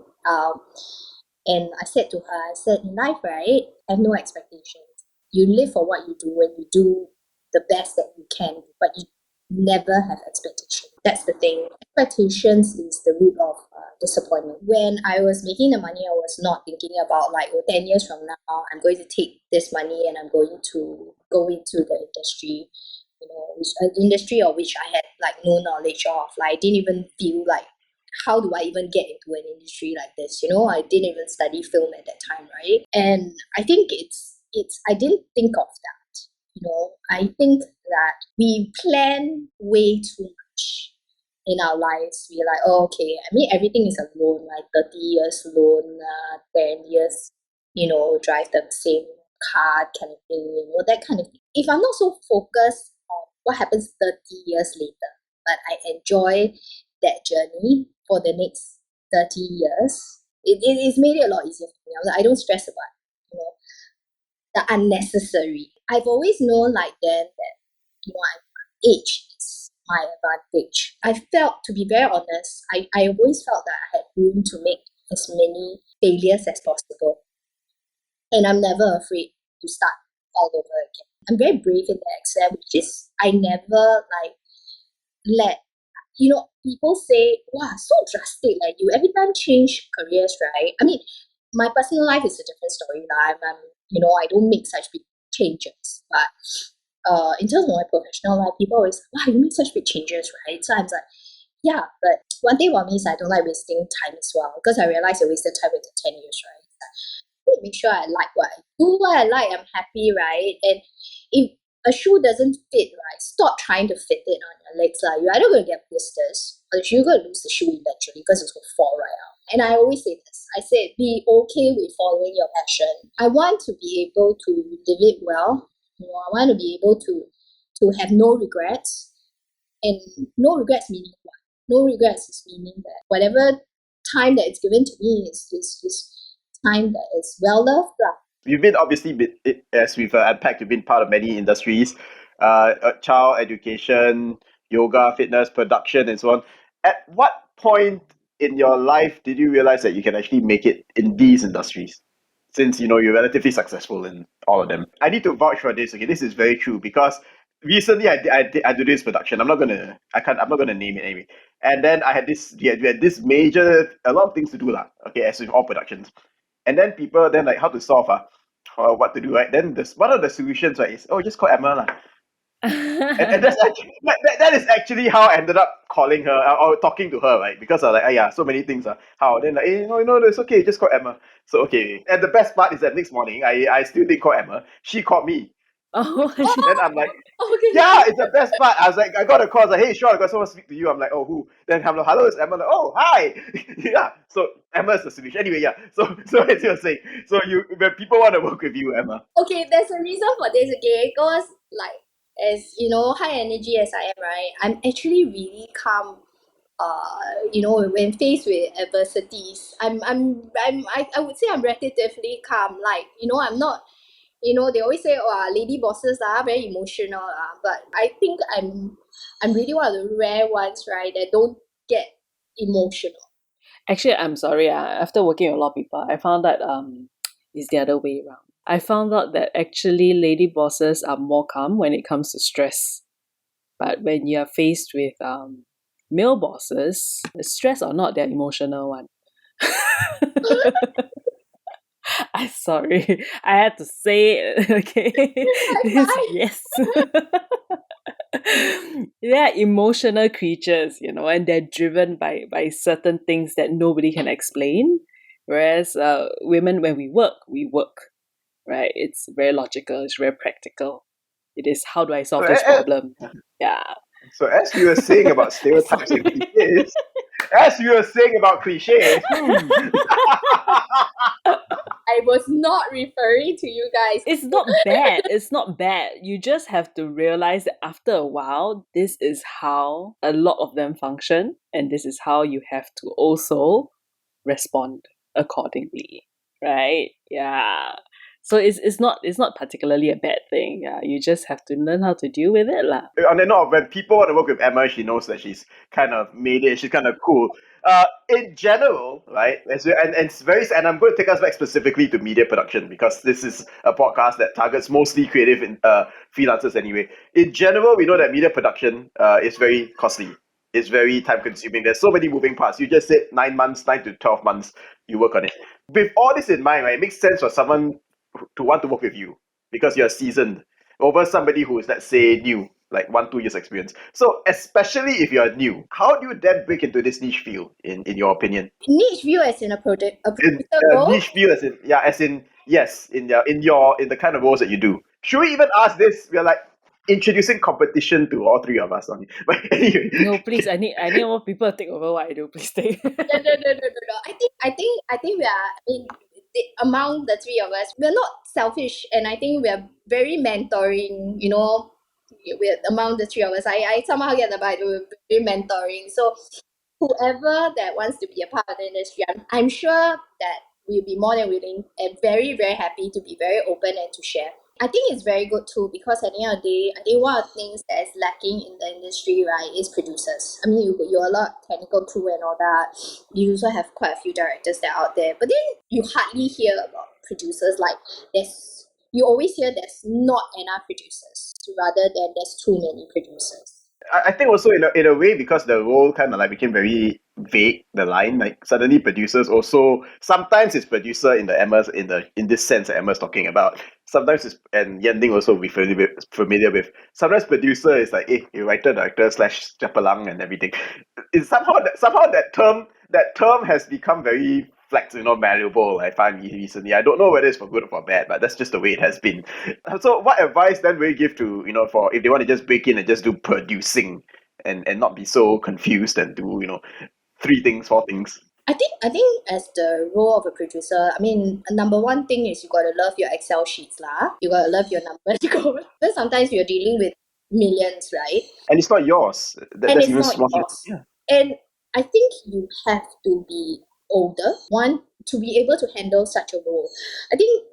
And I said to her, in life, right, have no expectations. You live for what you do, and you do the best that you can, but you never have expectations. That's the thing. Expectations is the root of disappointment. When I was making the money, I was not thinking about like, 10 years from now, I'm going to take this money and I'm going to go into the industry, which an industry of which I had like no knowledge of. Like, I didn't even feel like, how do I even get into an industry like this? I didn't even study film at that time, right? And I think I didn't think of that. I think that we plan way too much in our lives. We're like, oh, okay, I mean, everything is a loan, like 30 years loan, 10 years, drive the same car kind of thing, that kind of thing. If I'm not so focused on what happens 30 years later. But I enjoy that journey for the next 30 years. It's made it a lot easier for me. I don't stress about, you know, the unnecessary. I've always known like then that, you know, age is my advantage. I felt, to be very honest, I always felt that I had room to make as many failures as possible. And I'm never afraid to start all over again. I'm very brave in that extent, which is I never like let, you know, people say, wow, so drastic, like you every time change careers, right? I mean, my personal life is a different story. I'm you know, I don't make such big changes. But in terms of my professional life, people always, wow, you make such big changes, right? So I'm like, yeah, but one thing about me is I don't like wasting time as well, because I realized I wasted time with the 10 years, right? Make sure I like what I do, what I like, I'm happy, right? And if a shoe doesn't fit, right, stop trying to fit it on your legs. You're either going to get blisters or you're going to lose the shoe eventually because it's going to fall right out. And I always say this. I say, be okay with following your passion. I want to be able to live it well. You know, I want to be able to have no regrets. And no regrets meaning what? No regrets is meaning that whatever time that is given to me is time that is well loved. You've been obviously, as we've unpacked, you've been part of many industries, child education, yoga, fitness, production, and so on. At what point in your life did you realize that you can actually make it in these industries? Since you know you're relatively successful in all of them, I need to vouch for this. Okay, this is very true because recently I do this production. I'm not gonna name it anyway. And then I had this, we had this major, a lot of things to do lah. Okay, as with all productions. And then people then like how to solve what to do, right? Then one of the solutions, right, is just call Emma lah. And that's actually that is actually how I ended up calling her or talking to her, right? Because I was like, yeah, so many things how then like, it's okay, just call Emma. So okay. And the best part is that next morning I still didn't call Emma. She called me. Oh, Then I'm like, okay. yeah, it's the best part. I was like, I got a call. I was like, hey, sure, I got someone to speak to you. I'm like, oh, who? Then I'm like, hello, it's Emma. Like, oh, hi. Yeah. So Emma's the solution. Anyway, yeah. So as you're saying, so when people want to work with you, Emma. Okay, there's a reason for this. Okay, because like as you know, high energy as I am, right? I'm actually really calm. You know, when faced with adversities, I would say I'm relatively calm. Like, you know, I'm not, you know, they always say, oh, lady bosses are very emotional, but I think I'm really one of the rare ones, right, that don't get emotional. Actually, I'm sorry. After working with a lot of people, I found that it's the other way around. I found out that actually lady bosses are more calm when it comes to stress. But when you are faced with male bosses, stress or not, they're emotional one. I'm sorry. I had to say it. Okay. Yes. They're emotional creatures, you know, and they're driven by certain things that nobody can explain. Whereas women, when we work, right? It's very logical, it's very practical. It is, how do I solve this problem? Yeah. So as you were saying about stereotypes and cliches, as you were saying about cliches, I was not referring to you guys. It's not bad. It's not bad. You just have to realize that after a while, this is how a lot of them function, and this is how you have to also respond accordingly, right? Yeah. So it's not particularly a bad thing. Yeah, you just have to learn how to deal with it lah. on the note, when people want to work with Emma, she knows that she's kind of made it. She's kind of cool. In general, right? And I'm going to take us back specifically to media production because this is a podcast that targets mostly creative freelancers anyway. In general, we know that media production is very costly. It's very time consuming. There's so many moving parts. You just said 9 to 12 months you work on it. With all this in mind, right, it makes sense for someone to want to work with you because you're seasoned over somebody who is, let's say, new, like 1-2 years experience. So especially if you're new, how do you then break into this niche field in your opinion? Niche field as in a producer role? Niche field as in yes, in the kind of roles that you do. Should we even ask this? We are like introducing competition to all three of us on it. But anyway. No, please, I need more people to take over what I do. Please take. No. I think we are among the three of us, we're not selfish, and I think we are very mentoring, you know, among the three of us, I somehow get the vibe we're very mentoring. So whoever that wants to be a part of the industry, I'm sure that we'll be more than willing and very, very happy to be very open and to share. I think it's very good too, because at the end of the day, I think one of the things that is lacking in the industry, right, is producers. I mean, you're a lot technical crew and all that. You also have quite a few directors that are out there, but then you hardly hear about producers. Like you always hear there's not enough producers, rather than there's too many producers. I think also in a way, because the role kind of like became very vague, the line, like suddenly producers also, sometimes it's producer in the Emma's in this sense that Emma's talking about. Sometimes it's, and Yending also will be familiar with. Sometimes producer is like, you writer, director / chapalang and everything. It's somehow that term has become very malleable. I find recently. I don't know whether it's for good or for bad, but that's just the way it has been. So, what advice then will you give to for if they want to just break in and just do producing and not be so confused and do 3 things, 4 things? I think as the role of a producer, I mean, number one thing is you gotta love your Excel sheets lah. You gotta love your numbers. Because sometimes you're dealing with millions, right? And it's not yours. And That's it's even not smarter. yours. Yeah. And I think you have to be older, one, to be able to handle such a role. I think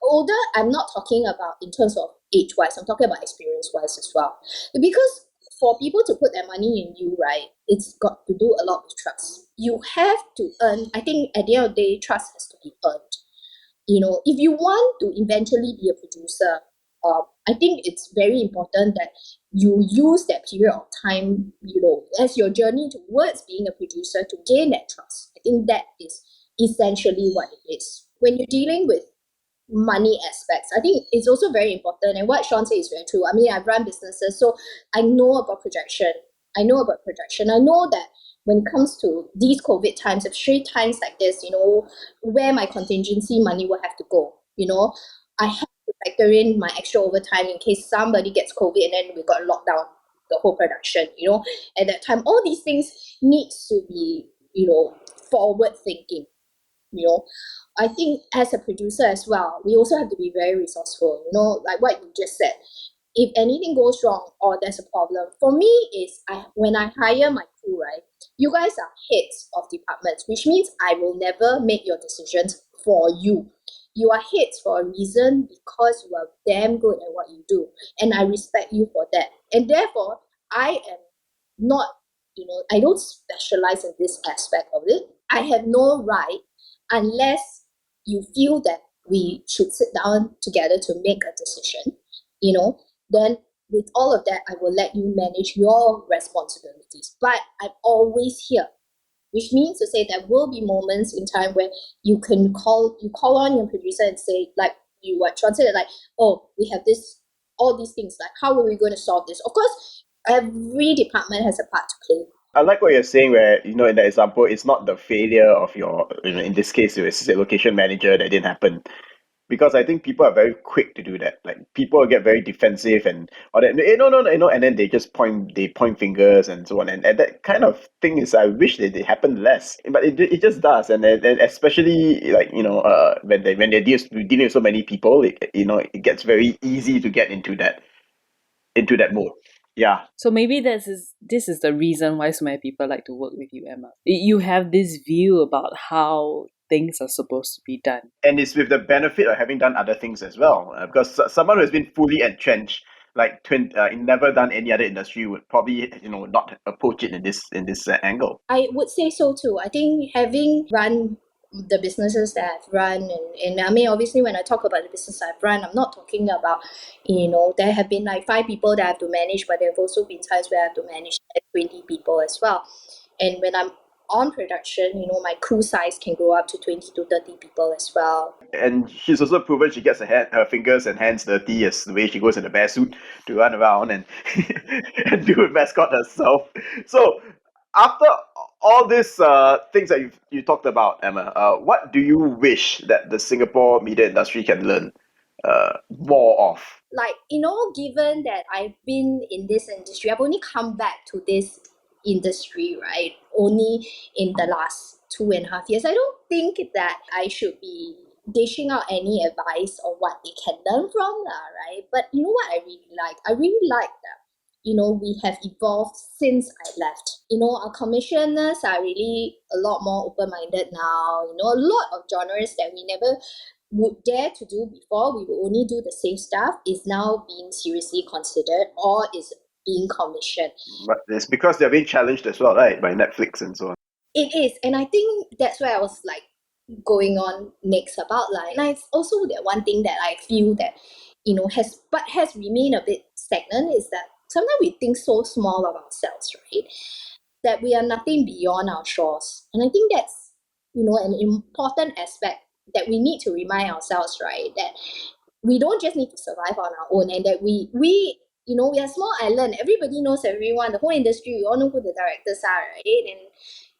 older, I'm not talking about in terms of age-wise, I'm talking about experience-wise as well. Because for people to put their money in you, right, it's got to do a lot with trust. You have to earn, I think at the end of the day, trust has to be earned. If you want to eventually be a producer, I think it's very important that you use that period of time, as your journey towards being a producer to gain that trust. I think that is essentially what it is. When you're dealing with money aspects, I think it's also very important. And what Sean said is very true. I mean, I've run businesses, so I know about projection. I know that when it comes to these COVID times, especially times like this, where my contingency money will have to go. I have to factor in my extra overtime in case somebody gets COVID and then we got locked down the whole production. At that time, all these things needs to be, forward thinking. I think as a producer as well, we also have to be very resourceful. Like what you just said. If anything goes wrong or there's a problem, for me is when I hire my crew, right, you guys are heads of departments, which means I will never make your decisions for you. You are heads for a reason, because you are damn good at what you do, and I respect you for that. And therefore, I am not, I don't specialize in this aspect of it. I have no right, unless you feel that we should sit down together to make a decision, then with all of that, I will let you manage your responsibilities. But I'm always here, which means to say there will be moments in time where you call on your producer and say, like you what Sean said, like, oh, we have all these things, like how are we going to solve this? Of course, every department has a part to play. I like what you're saying where, in that example, it's not the failure of your, in this case, it was a location manager that didn't happen. Because I think people are very quick to do that. Like people get very defensive and all that. No, and then they just point fingers and so on. And that kind of thing is, I wish that it happened less, but it just does. And especially like when they're dealing with so many people, it gets very easy to get into that mode. Yeah. So maybe this is the reason why so many people like to work with you, Emma. You have this view about how things are supposed to be done. And it's with the benefit of having done other things as well. Because someone who has been fully entrenched, like never done any other industry, would probably not approach it in this angle. I would say so too. I think having run the businesses that I've run, and I mean, obviously when I talk about the business I've run, I'm not talking about, there have been like 5 people that I have to manage, but there have also been times where I have to manage 20 people as well. And when I'm on production, my crew size can grow up to 20 to 30 people as well. And she's also proven she gets her fingers and hands dirty as the way she goes in a bear suit to run around and and do a mascot herself. So after all these things that you talked about, Emma, what do you wish that the Singapore media industry can learn more of? Like, given that I've been in this industry, I've only come back to this industry, right, only in the last 2.5 years. I don't think that I should be dishing out any advice on what they can learn from, right? But you know what I really like? I really like that, we have evolved since I left. Our commissioners are really a lot more open-minded now. A lot of genres that we never would dare to do before, we would only do the safe stuff, is now being seriously considered or is being commissioned. But it's because they're being challenged as well, right? By Netflix and so on. It is. And I think that's where I was like going on next about and it's also that one thing that I feel that has remained a bit stagnant is that sometimes we think so small of ourselves, right, that we are nothing beyond our shores. And I think that's an important aspect that we need to remind ourselves, right, that we don't just need to survive on our own, and that we are a small island. Everybody knows everyone, the whole industry, we all know who the directors are, right,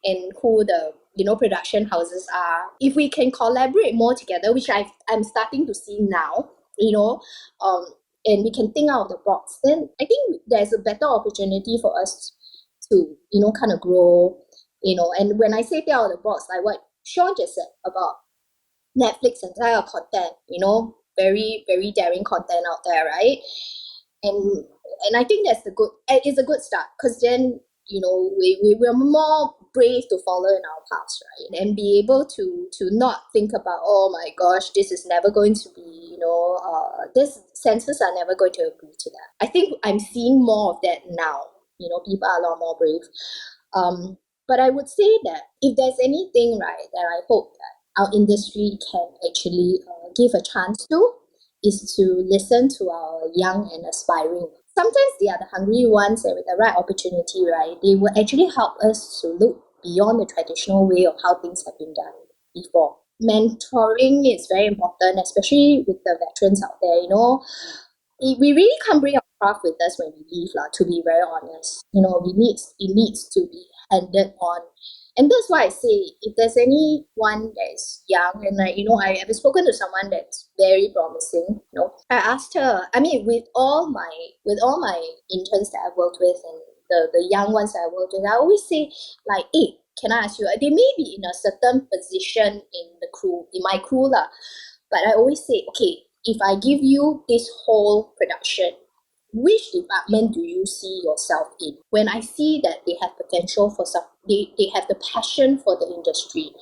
and who the production houses are. If we can collaborate more together, which I'm starting to see now, and we can think out of the box, then I think there's a better opportunity for us to kind of grow. And when I say think out of the box, like what Sean just said about Netflix entire content, very, very daring content out there, right? And I think it's a good start, because then we're more brave to follow in our paths, right? And be able to not think about, oh my gosh, this is never going to be, this senses are never going to agree to that. I think I'm seeing more of that now. People are a lot more brave. But I would say that if there's anything, right, that I hope that our industry can actually give a chance to, is to listen to our young and aspiring. Sometimes they are the hungry ones, and with the right opportunity, right, they will actually help us to look beyond the traditional way of how things have been done before. Mentoring is very important, especially with the veterans out there. We really can't bring our craft with us when we leave, to be very honest. It needs to be handed on. And that's why I say, if there's anyone that is young, and I have spoken to someone that's very promising, I asked her, I mean, with all my interns that I've worked with, and the young ones that I worked with, I always say, like, hey, can I ask you, they may be in a certain position in my crew, but I always say, okay, if I give you this whole production, which department do you see yourself in? When I see that they have potential for they have the passion for the industry,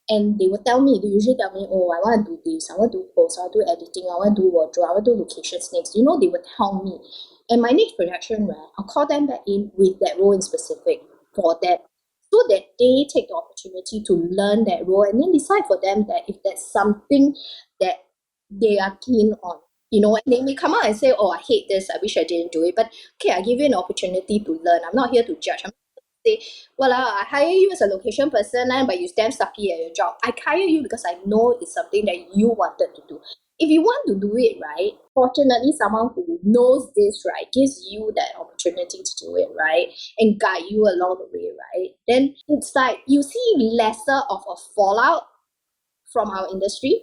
and they usually tell me, oh, I want to do this, I want to do post, I want to do editing, I want to do wardrobe, I want to do locations next. They would tell me. And my next production, right, I'll call them back in with that role in specific for that, so that they take the opportunity to learn that role, and then decide for them that if that's something that they are keen on. And they may come out and say, oh, I hate this, I wish I didn't do it. But okay, I give you an opportunity to learn. I'm not here to judge. I'm not here to say, well, I hire you as a location person, but you're damn sucky at your job. I hire you because I know it's something that you wanted to do. If you want to do it, right, fortunately, someone who knows this, right, gives you that opportunity to do it, right, and guide you along the way, right, then it's like you see lesser of a fallout from our industry.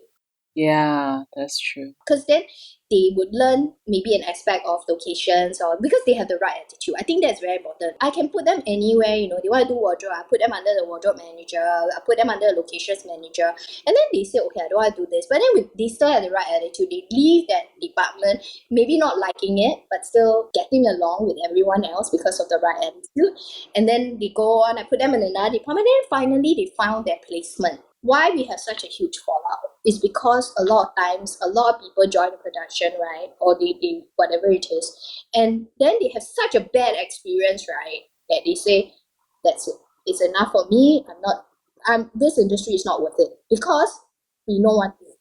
Yeah, that's true. Because then they would learn maybe an aspect of locations, or because they have the right attitude. I think that's very important. I can put them anywhere, they want to do wardrobe, I put them under the wardrobe manager, I put them under the locations manager, and then they say, okay, I don't want to do this. But then they still have the right attitude. They leave that department, maybe not liking it, but still getting along with everyone else because of the right attitude. And then they go on, I put them in another department, and then finally they found their placement. Why we have such a huge fallout is because a lot of times, a lot of people join the production, right, or they whatever it is, and then they have such a bad experience, right, that they say, that's it, it's enough for me, this industry is not worth it. Because we know one thing,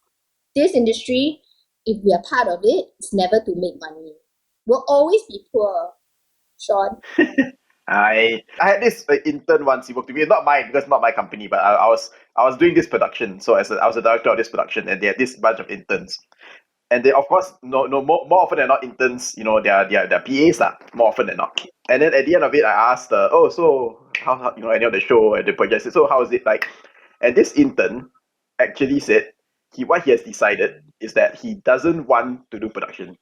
this industry, if we are part of it, it's never to make money. We'll always be poor. Sean? I had this intern once. He worked with me, not mine, because not my company, but I was doing this production. So I was a director of this production, and they had this bunch of interns. And they, of course, no more often than not, interns, they're PAs lah, more often than not. And then at the end of it, I asked, so how any of the show and the project, so how is it like? And this intern actually said what he has decided is that he doesn't want to do production.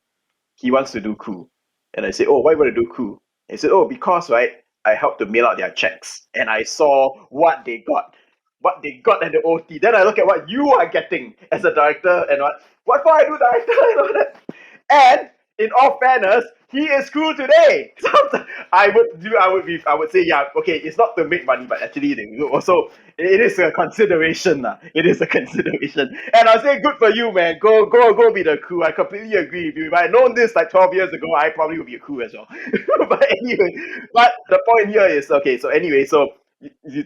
He wants to do crew. And I said, oh, why you want to do crew? And he said, oh, because, right, I helped to mail out their checks and I saw what they got. what they got at the OT. Then I look at what you are getting as a director and what for I do director and all that. And in all fairness, he is cool today. So I would say, yeah, okay, it's not to make money, but actually also it is a consideration. It is a consideration. And I'll say good for you, man. Go be the crew. I completely agree with you. If I had known this like 12 years ago, I probably would be a crew as well. But anyway, but the point here is okay, so anyway, so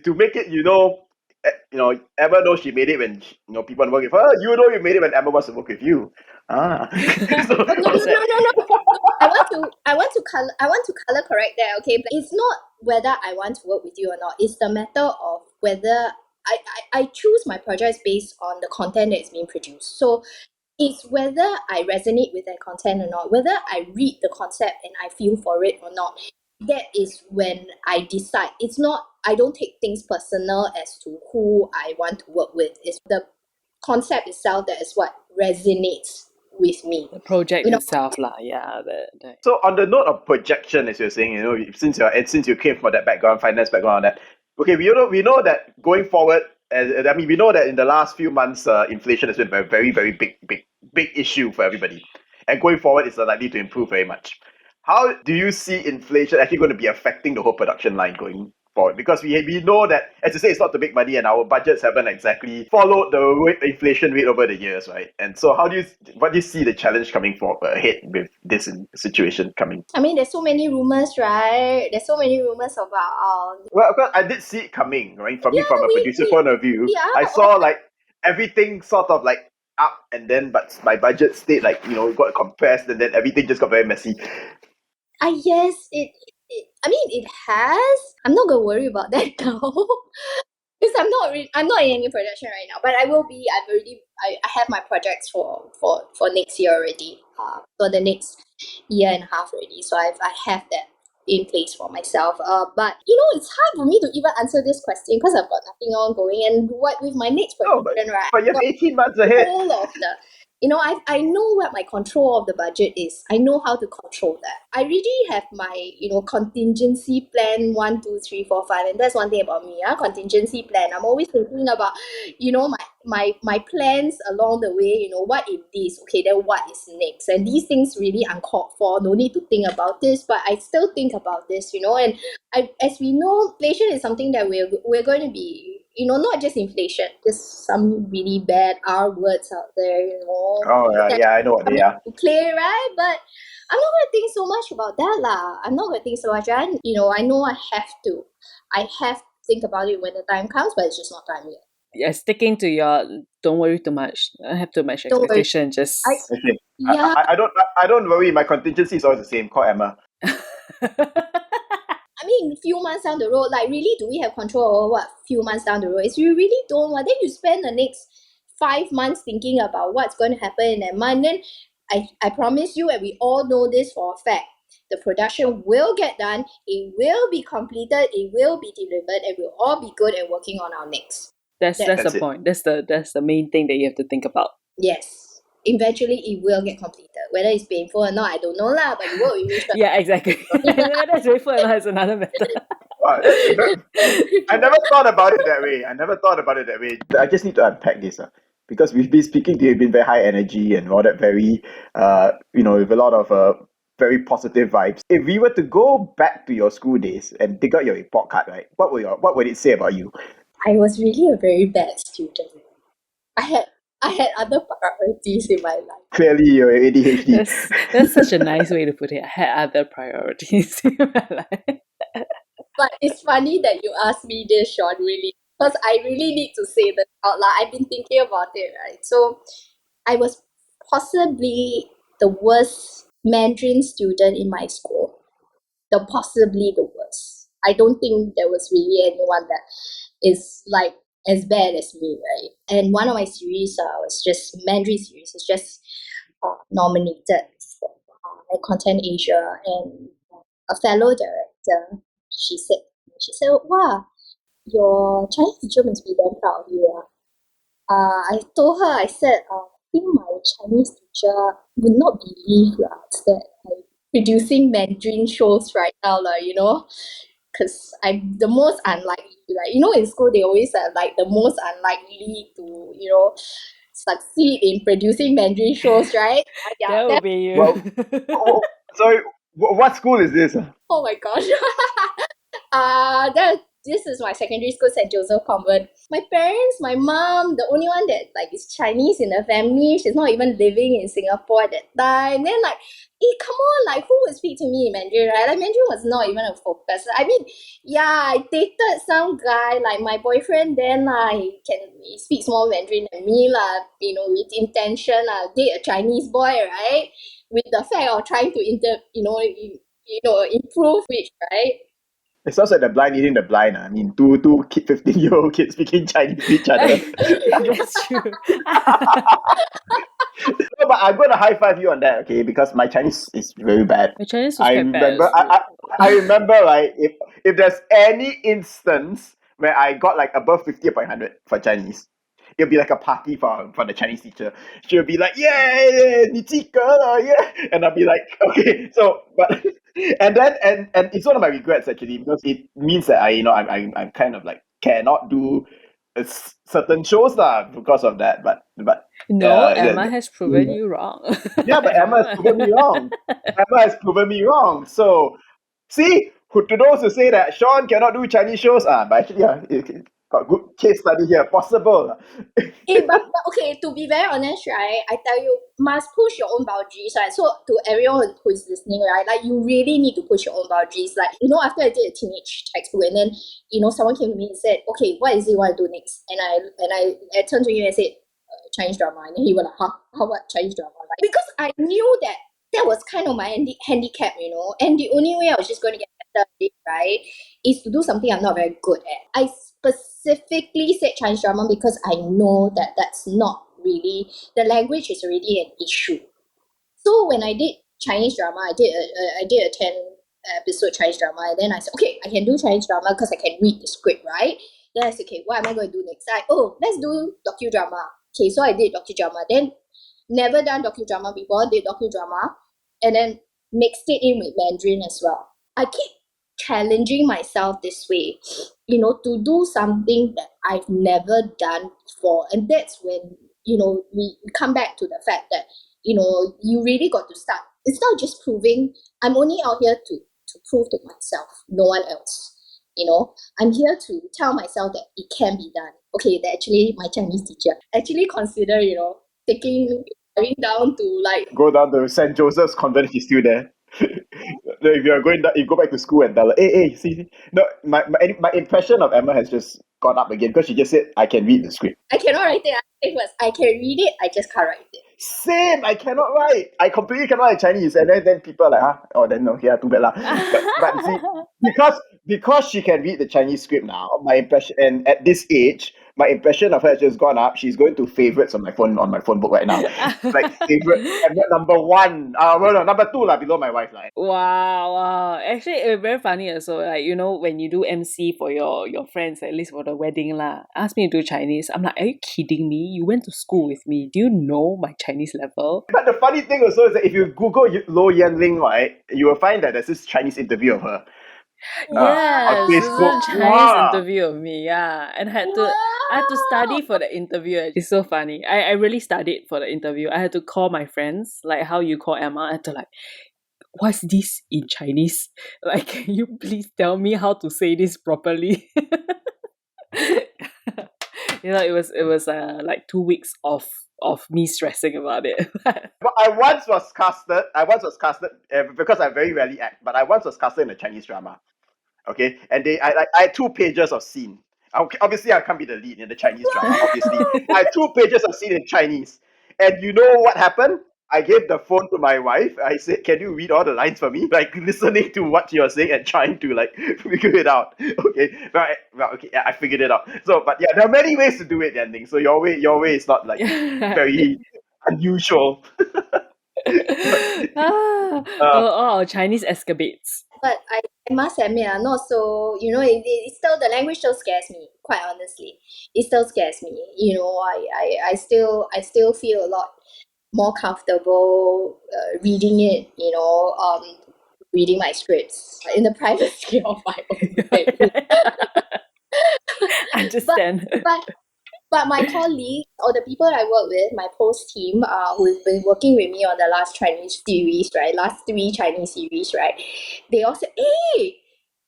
to make it, Emma knows she made it when people want to work with her. You know you made it when Emma wants to work with you. So, No, no. I want to color correct that, okay? But it's not whether I want to work with you or not. It's the matter of whether I choose my projects based on the content that is being produced. So it's whether I resonate with that content or not, whether I read the concept and I feel for it or not. That is when I decide. It's not, I don't take things personal as to who I want to work with. It's the concept itself that is what resonates with me. The project itself, yeah. So on the note of projection, as you're saying, since you came from that background, finance background, that okay, we know that going forward, we know that in the last few months, inflation has been a very, very big issue for everybody, and going forward, it's likely to improve very much. How do you see inflation actually going to be affecting the whole production line going forward? Because we know that, as you say, it's not to make money, and our budgets haven't exactly followed the inflation rate over the years, right? And so, what do you see the challenge coming ahead with this situation coming? I mean, there's so many rumors, right? There's so many rumors about. Well, of course, I did see it coming, right? From a producer point of view, I saw like everything sort of like up, and then but my budget stayed got compressed, and then everything just got very messy. Yes, it has. I'm not gonna worry about that now. Because I'm not in any production right now, but I will be. I have my projects for next year already. For the next year and a half already. So I have that in place for myself. But it's hard for me to even answer this question because I've got nothing ongoing. And what with my next production, right? But you have 18 months ahead. All of the I know what my control of the budget is. I know how to control that. I really have my, contingency plan 1, 2, 3, 4, 5, and that's one thing about me. Contingency plan. I'm always thinking about, my plans along the way. What if this? Okay, then what is next? And these things really uncalled for. No need to think about this, but I still think about this. And as we know, inflation is something that we're going to be. Not just inflation, just some really bad R words out there, Oh, yeah, I know what they are. Play, right? But I'm not gonna think so much about that lah. I'm not gonna think so much. I know I have to. I have to think about it when the time comes, but it's just not time yet. Yeah, sticking to your don't worry too much. I have too much expectation. Just yeah. I don't worry. My contingency is always the same. Call Emma. I mean, few months down the road, like really, do we have control over what few months down the road? If you really don't, then you spend the next 5 months thinking about what's going to happen in that month. Then I promise you, and we all know this for a fact, the production will get done, it will be completed, it will be delivered, and we'll all be good at working on our next. That's the point. That's the main thing that you have to think about. Yes. Eventually it will get completed. Whether it's painful or not, I don't know lah, but it will eventually. Yeah, exactly. Whether it's painful or not is another matter. I never thought about it that way. I just need to unpack this. Because we've been speaking to you, you've been very high energy and all that, very, with a lot of very positive vibes. If we were to go back to your school days and dig out your report card, right, what would it say about you? I was really a very bad student. I had other priorities in my life. Clearly, you're ADHD. That's such a nice way to put it. I had other priorities in my life. But it's funny that you asked me this, Sean, really. Because I really need to say that out loud. I've been thinking about it, right? So, I was possibly the worst Mandarin student in my school. Possibly the worst. I don't think there was really anyone that is like as bad as me, right? And one of my series was just Mandarin series. It's just nominated for Content Asia, and a fellow director, she said, "Wow, your Chinese teacher must be damn proud of you." I told her, I said, I think my Chinese teacher would not believe that I'm producing Mandarin shows right now, because I'm the most unlikely. Like, you know, in school they always have like the most unlikely to, you know, succeed in producing Mandarin shows, right? Yeah, That would be you. Well, sorry, what school is this? oh my gosh. This is my secondary school, St. Joseph Convent. My parents, my mom, the only one that like is Chinese in the family, she's not even living in Singapore at that time. Then like, come on, like who would speak to me in Mandarin, right? Like Mandarin was not even a focus. I mean, yeah, I dated some guy, like my boyfriend then he speaks more Mandarin than me lah, you know, with intention date a Chinese boy, right? With the fact of trying to improve which, right? It sounds like the blind eating the blind. I mean, two 15-year-old kids speaking Chinese to each other. That's true. No, but I'm going to high five you on that, okay? Because my Chinese is very bad. My Chinese was I quite bad. remember, I remember, like if there's any instance where I got like above 50 upon 100 for Chinese, it'll be like a party for the Chinese teacher. She'll be like, "Yeah, 你及格了, yeah," and I'll be like, "Okay." So, but and then and it's one of my regrets actually, because it means that I'm kind of like cannot do certain shows lah because of that. But no, Emma has proven you wrong. yeah, but Emma has proven me wrong. Emma has proven me wrong. So, see, to those who say that Sean cannot do Chinese shows, but actually, it got good case study here. Possible. But okay, to be very honest, right, I tell you, must push your own boundaries, right? So to everyone who is listening, right, like you really need to push your own boundaries. Like, you know, after I did a teenage textbook and then, you know, someone came to me and said, okay, what is it you want to do next? And I turned to him and said, Chinese drama. And then he was like, huh? What Chinese drama? Like, because I knew that was kind of my handicap, you know, and the only way I was just going to get better at it, right, is to do something I'm not very good at. I specifically said Chinese drama because I know that that's not really, the language is already an issue. So when I did Chinese drama, I did a 10 episode Chinese drama, and then I said, okay, I can do Chinese drama because I can read the script, right? Then I said, okay, what am I going to do next? Let's do docudrama. Okay, so I did docudrama. Then never done docudrama before, did docudrama, and then mixed it in with Mandarin as well. I keep challenging myself this way, you know, to do something that I've never done before. And that's when, you know, we come back to the fact that, you know, you really got to start. It's not just proving, I'm only out here to prove to myself, no one else. You know, I'm here to tell myself that it can be done. Okay, that actually my Chinese teacher actually consider, you know, going down to like Go down to St. Joseph's Convent if he's still there. If you're going down, you go back to school and tell her, hey, see. No, my impression of Emma has just gone up again because she just said, I can read the script. I cannot write it. It was I can read it, I just can't write it. Same, I cannot write. I completely cannot write Chinese. And then people are like, then okay, too bad lah. But see, because she can read the Chinese script now, my impression, and at this age, my impression of her has just gone up. She's going to favorites on my phone book right now. Like favorite, and number one. No, number two below my wife like. Wow. Actually, it's very funny also. Like, you know, when you do MC for your friends, at least for the wedding lah, ask me to do Chinese. I'm like, are you kidding me? You went to school with me. Do you know my Chinese level? But the funny thing also is that if you Google Lo Yanling, right, you will find that there's this Chinese interview of her. Yes, on this is Facebook. a Chinese interview of me, yeah. And I had to study for the interview. It's so funny. I really studied for the interview. I had to call my friends, like how you call Emma. I had to like, what's this in Chinese? Like, can you please tell me how to say this properly? You know, it was like 2 weeks of me stressing about it. But I once was casted because I very rarely act, but I once was casted in a Chinese drama. Okay, and I had 2 pages of scene. Okay, obviously I can't be the lead in the Chinese drama. Obviously, I had 2 pages of scene in Chinese, and you know what happened? I gave the phone to my wife. I said, "Can you read all the lines for me?" Like listening to what you're saying and trying to like figure it out. Okay, well, okay, yeah, I figured it out. So, but yeah, there are many ways to do it, Yan Ning. So your way is not like very unusual. All our Chinese escapades. But I must admit, not so, you know, it still, the language still scares me, quite honestly. It still scares me. You know, I still feel a lot more comfortable reading it, you know, reading my scripts in the privacy of my own bedroom. Understand. But my colleagues or the people I work with, my post team, who've been working with me on the last Chinese series, right? Last 3 Chinese series, right? They all said, hey,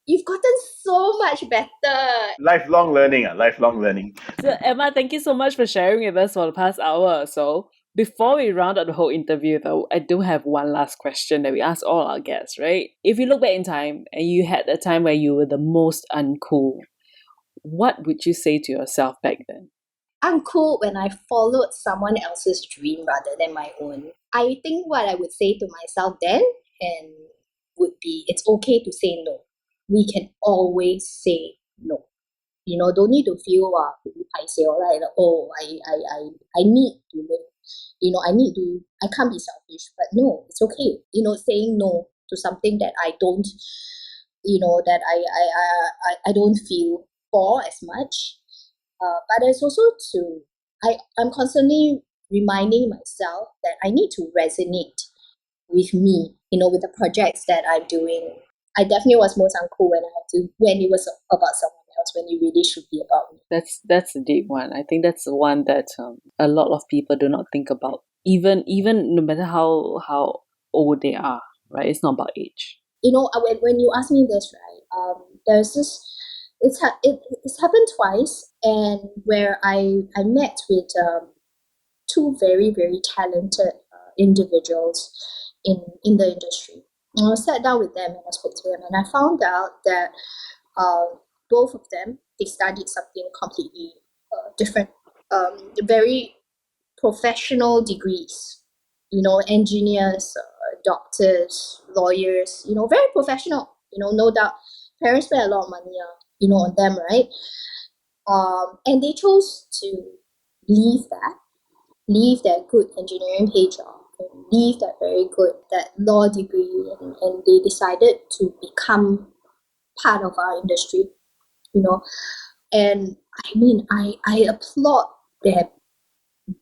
you've gotten so much better. Lifelong learning, lifelong learning. So Emma, thank you so much for sharing with us for the past hour or so. Before we round up the whole interview though, I do have one last question that we ask all our guests, right? If you look back in time and you had a time where you were the most uncool, what would you say to yourself back then? I'm cool when I followed someone else's dream rather than my own. I think what I would say to myself then and would be it's okay to say no. We can always say no. Don't need to feel paiseh or like I need to live. I can't be selfish, but no, it's okay. Saying no to something that I don't that I don't feel for as much. But it's also I'm constantly reminding myself that I need to resonate with me, with the projects that I'm doing. I definitely was most uncool when it was about someone else, when it really should be about me. That's a deep one. I think that's the one that a lot of people do not think about. Even no matter how old they are, right? It's not about age. When you ask me this, right? There's this. It's happened twice, and where I met with 2 very, very talented individuals in the industry. And I sat down with them and I spoke to them, and I found out that both of them, they studied something completely different, very professional degrees, engineers, doctors, lawyers, very professional, no doubt. Parents spend a lot of money, on them, right? And they chose to leave that good engineering paid job, and leave that law degree, and they decided to become part of our industry, and I mean, I applaud their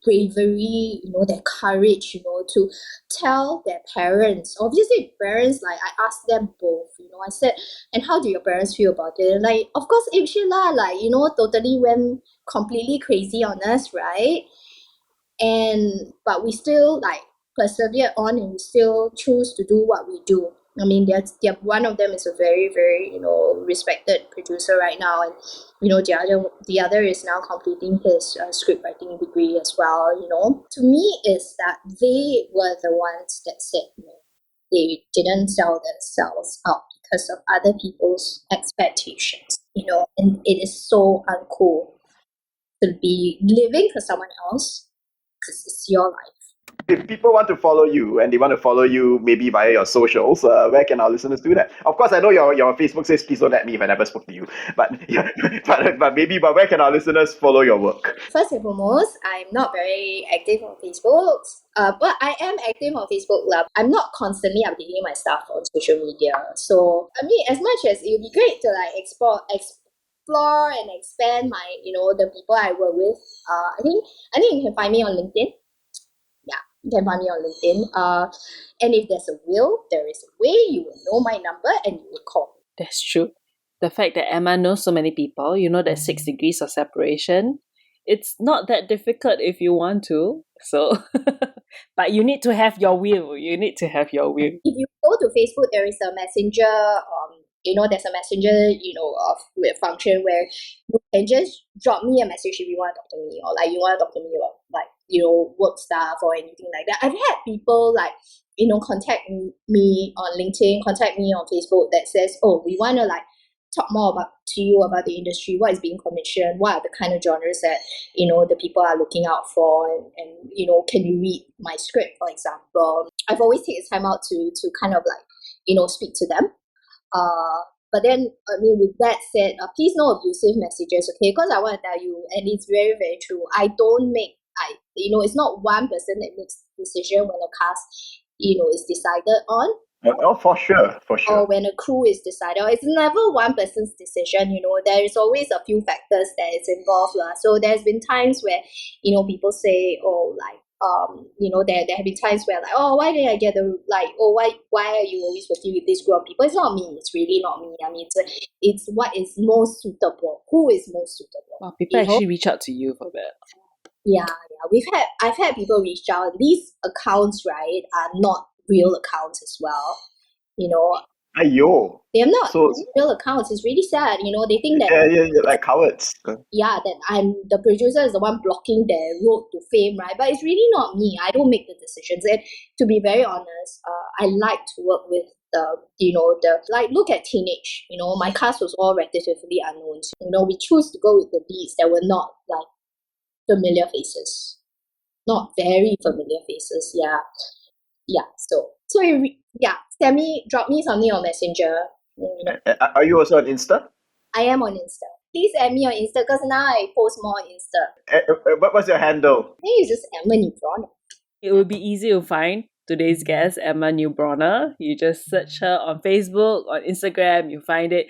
bravery, their courage, to tell their parents. Obviously, parents, like, I asked them both, I said, and how do your parents feel about it? And like, of course, Sheila, like, totally went completely crazy on us, right? But we still, like, persevere on, and we still choose to do what we do. I mean, one of them is a very, very, respected producer right now, and the other is now completing his script writing degree as well. To me, is that they were the ones that said no. They didn't sell themselves out because of other people's expectations. And it is so uncool to be living for someone else because it's your life. If people want to follow you and they want to follow you maybe via your socials, where can our listeners do that? Of course, I know your Facebook says please don't at me if I never spoke to you, but yeah, but where can our listeners follow your work? First and foremost, I'm not very active on Facebook, but I am active on Facebook. I'm not constantly updating my stuff on social media. So I mean, as much as it would be great to like explore and expand my the people I work with, I think you can find me on LinkedIn. You can find me on LinkedIn. And if there's a will, there is a way. You will know my number and you will call me. That's true. The fact that Emma knows so many people, there's 6 degrees of separation. It's not that difficult if you want to. So, but you need to have your will. If you go to Facebook, there is a messenger. There's a messenger, of function where you can just drop me a message if you want to talk to me, or like you want to talk to me about like work stuff or anything like that. I've had people like contact me on LinkedIn, contact me on Facebook that says, oh, we want to like talk more to you about the industry, what is being commissioned, what are the kind of genres that the people are looking out for, and can you read my script, for example. I've always taken time out to kind of like speak to them. But then, I mean, with that said, please no abusive messages, okay? Because I want to tell you, and it's very, very true. It's not one person that makes the decision when a cast, is decided on. Oh, for sure. Or when a crew is decided, it's never one person's decision. There is always a few factors that is involved, So there's been times where, people say, oh, like, There have been times where like, oh, why did I get why are you always working with this group of people? It's not me. It's really not me. I mean, it's what is most suitable. Who is most suitable? Wow, people actually reach out to you for that. Yeah. I've had people reach out. These accounts, right, are not real accounts as well. Ayo. They're not real accounts. It's really sad. They think that like cowards. Yeah, that I'm the producer is the one blocking their road to fame, right? But it's really not me. I don't make the decisions. And to be very honest, I like to work with look at Teenage. My cast was all relatively unknown. We choose to go with the leads that were not like familiar faces, not very familiar faces. Yeah. Drop me something on Messenger. Are you also on Insta? I am on Insta. Please add me on Insta because now I post more on Insta. What's your handle? I think it's just Emma Neubronner. It would be easy to find today's guest, Emma Neubronner. You just search her on Facebook, on Instagram, you find it.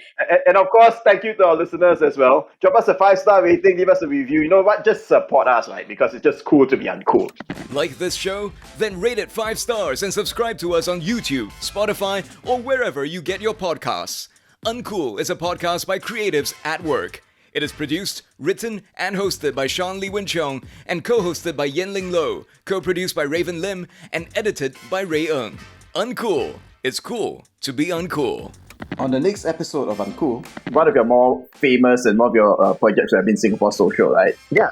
And of course, thank you to our listeners as well. Drop us a 5-star rating, leave us a review. You know what? Just support us, right? Because it's just cool to be uncool. Like this show? Then rate it 5 stars and subscribe to us on YouTube, Spotify, or wherever you get your podcasts. Uncool is a podcast by Creatives at Work. It is produced, written, and hosted by Sean Lee Win Chong and co-hosted by Yen Ling Lo, co-produced by Raven Lim, and edited by Ray Ng. Uncool. It's cool to be uncool. On the next episode of Uncool, one of your more famous and more of your projects have been Singapore Social, right? Yeah,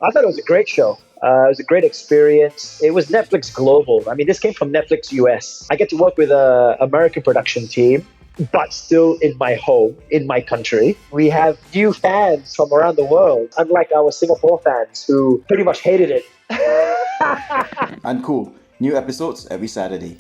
I thought it was a great show. It was a great experience. It was Netflix Global. I mean, this came from Netflix US. I get to work with an American production team, but still in my home, in my country. We have new fans from around the world, unlike our Singapore fans who pretty much hated it. Uncool. New episodes every Saturday.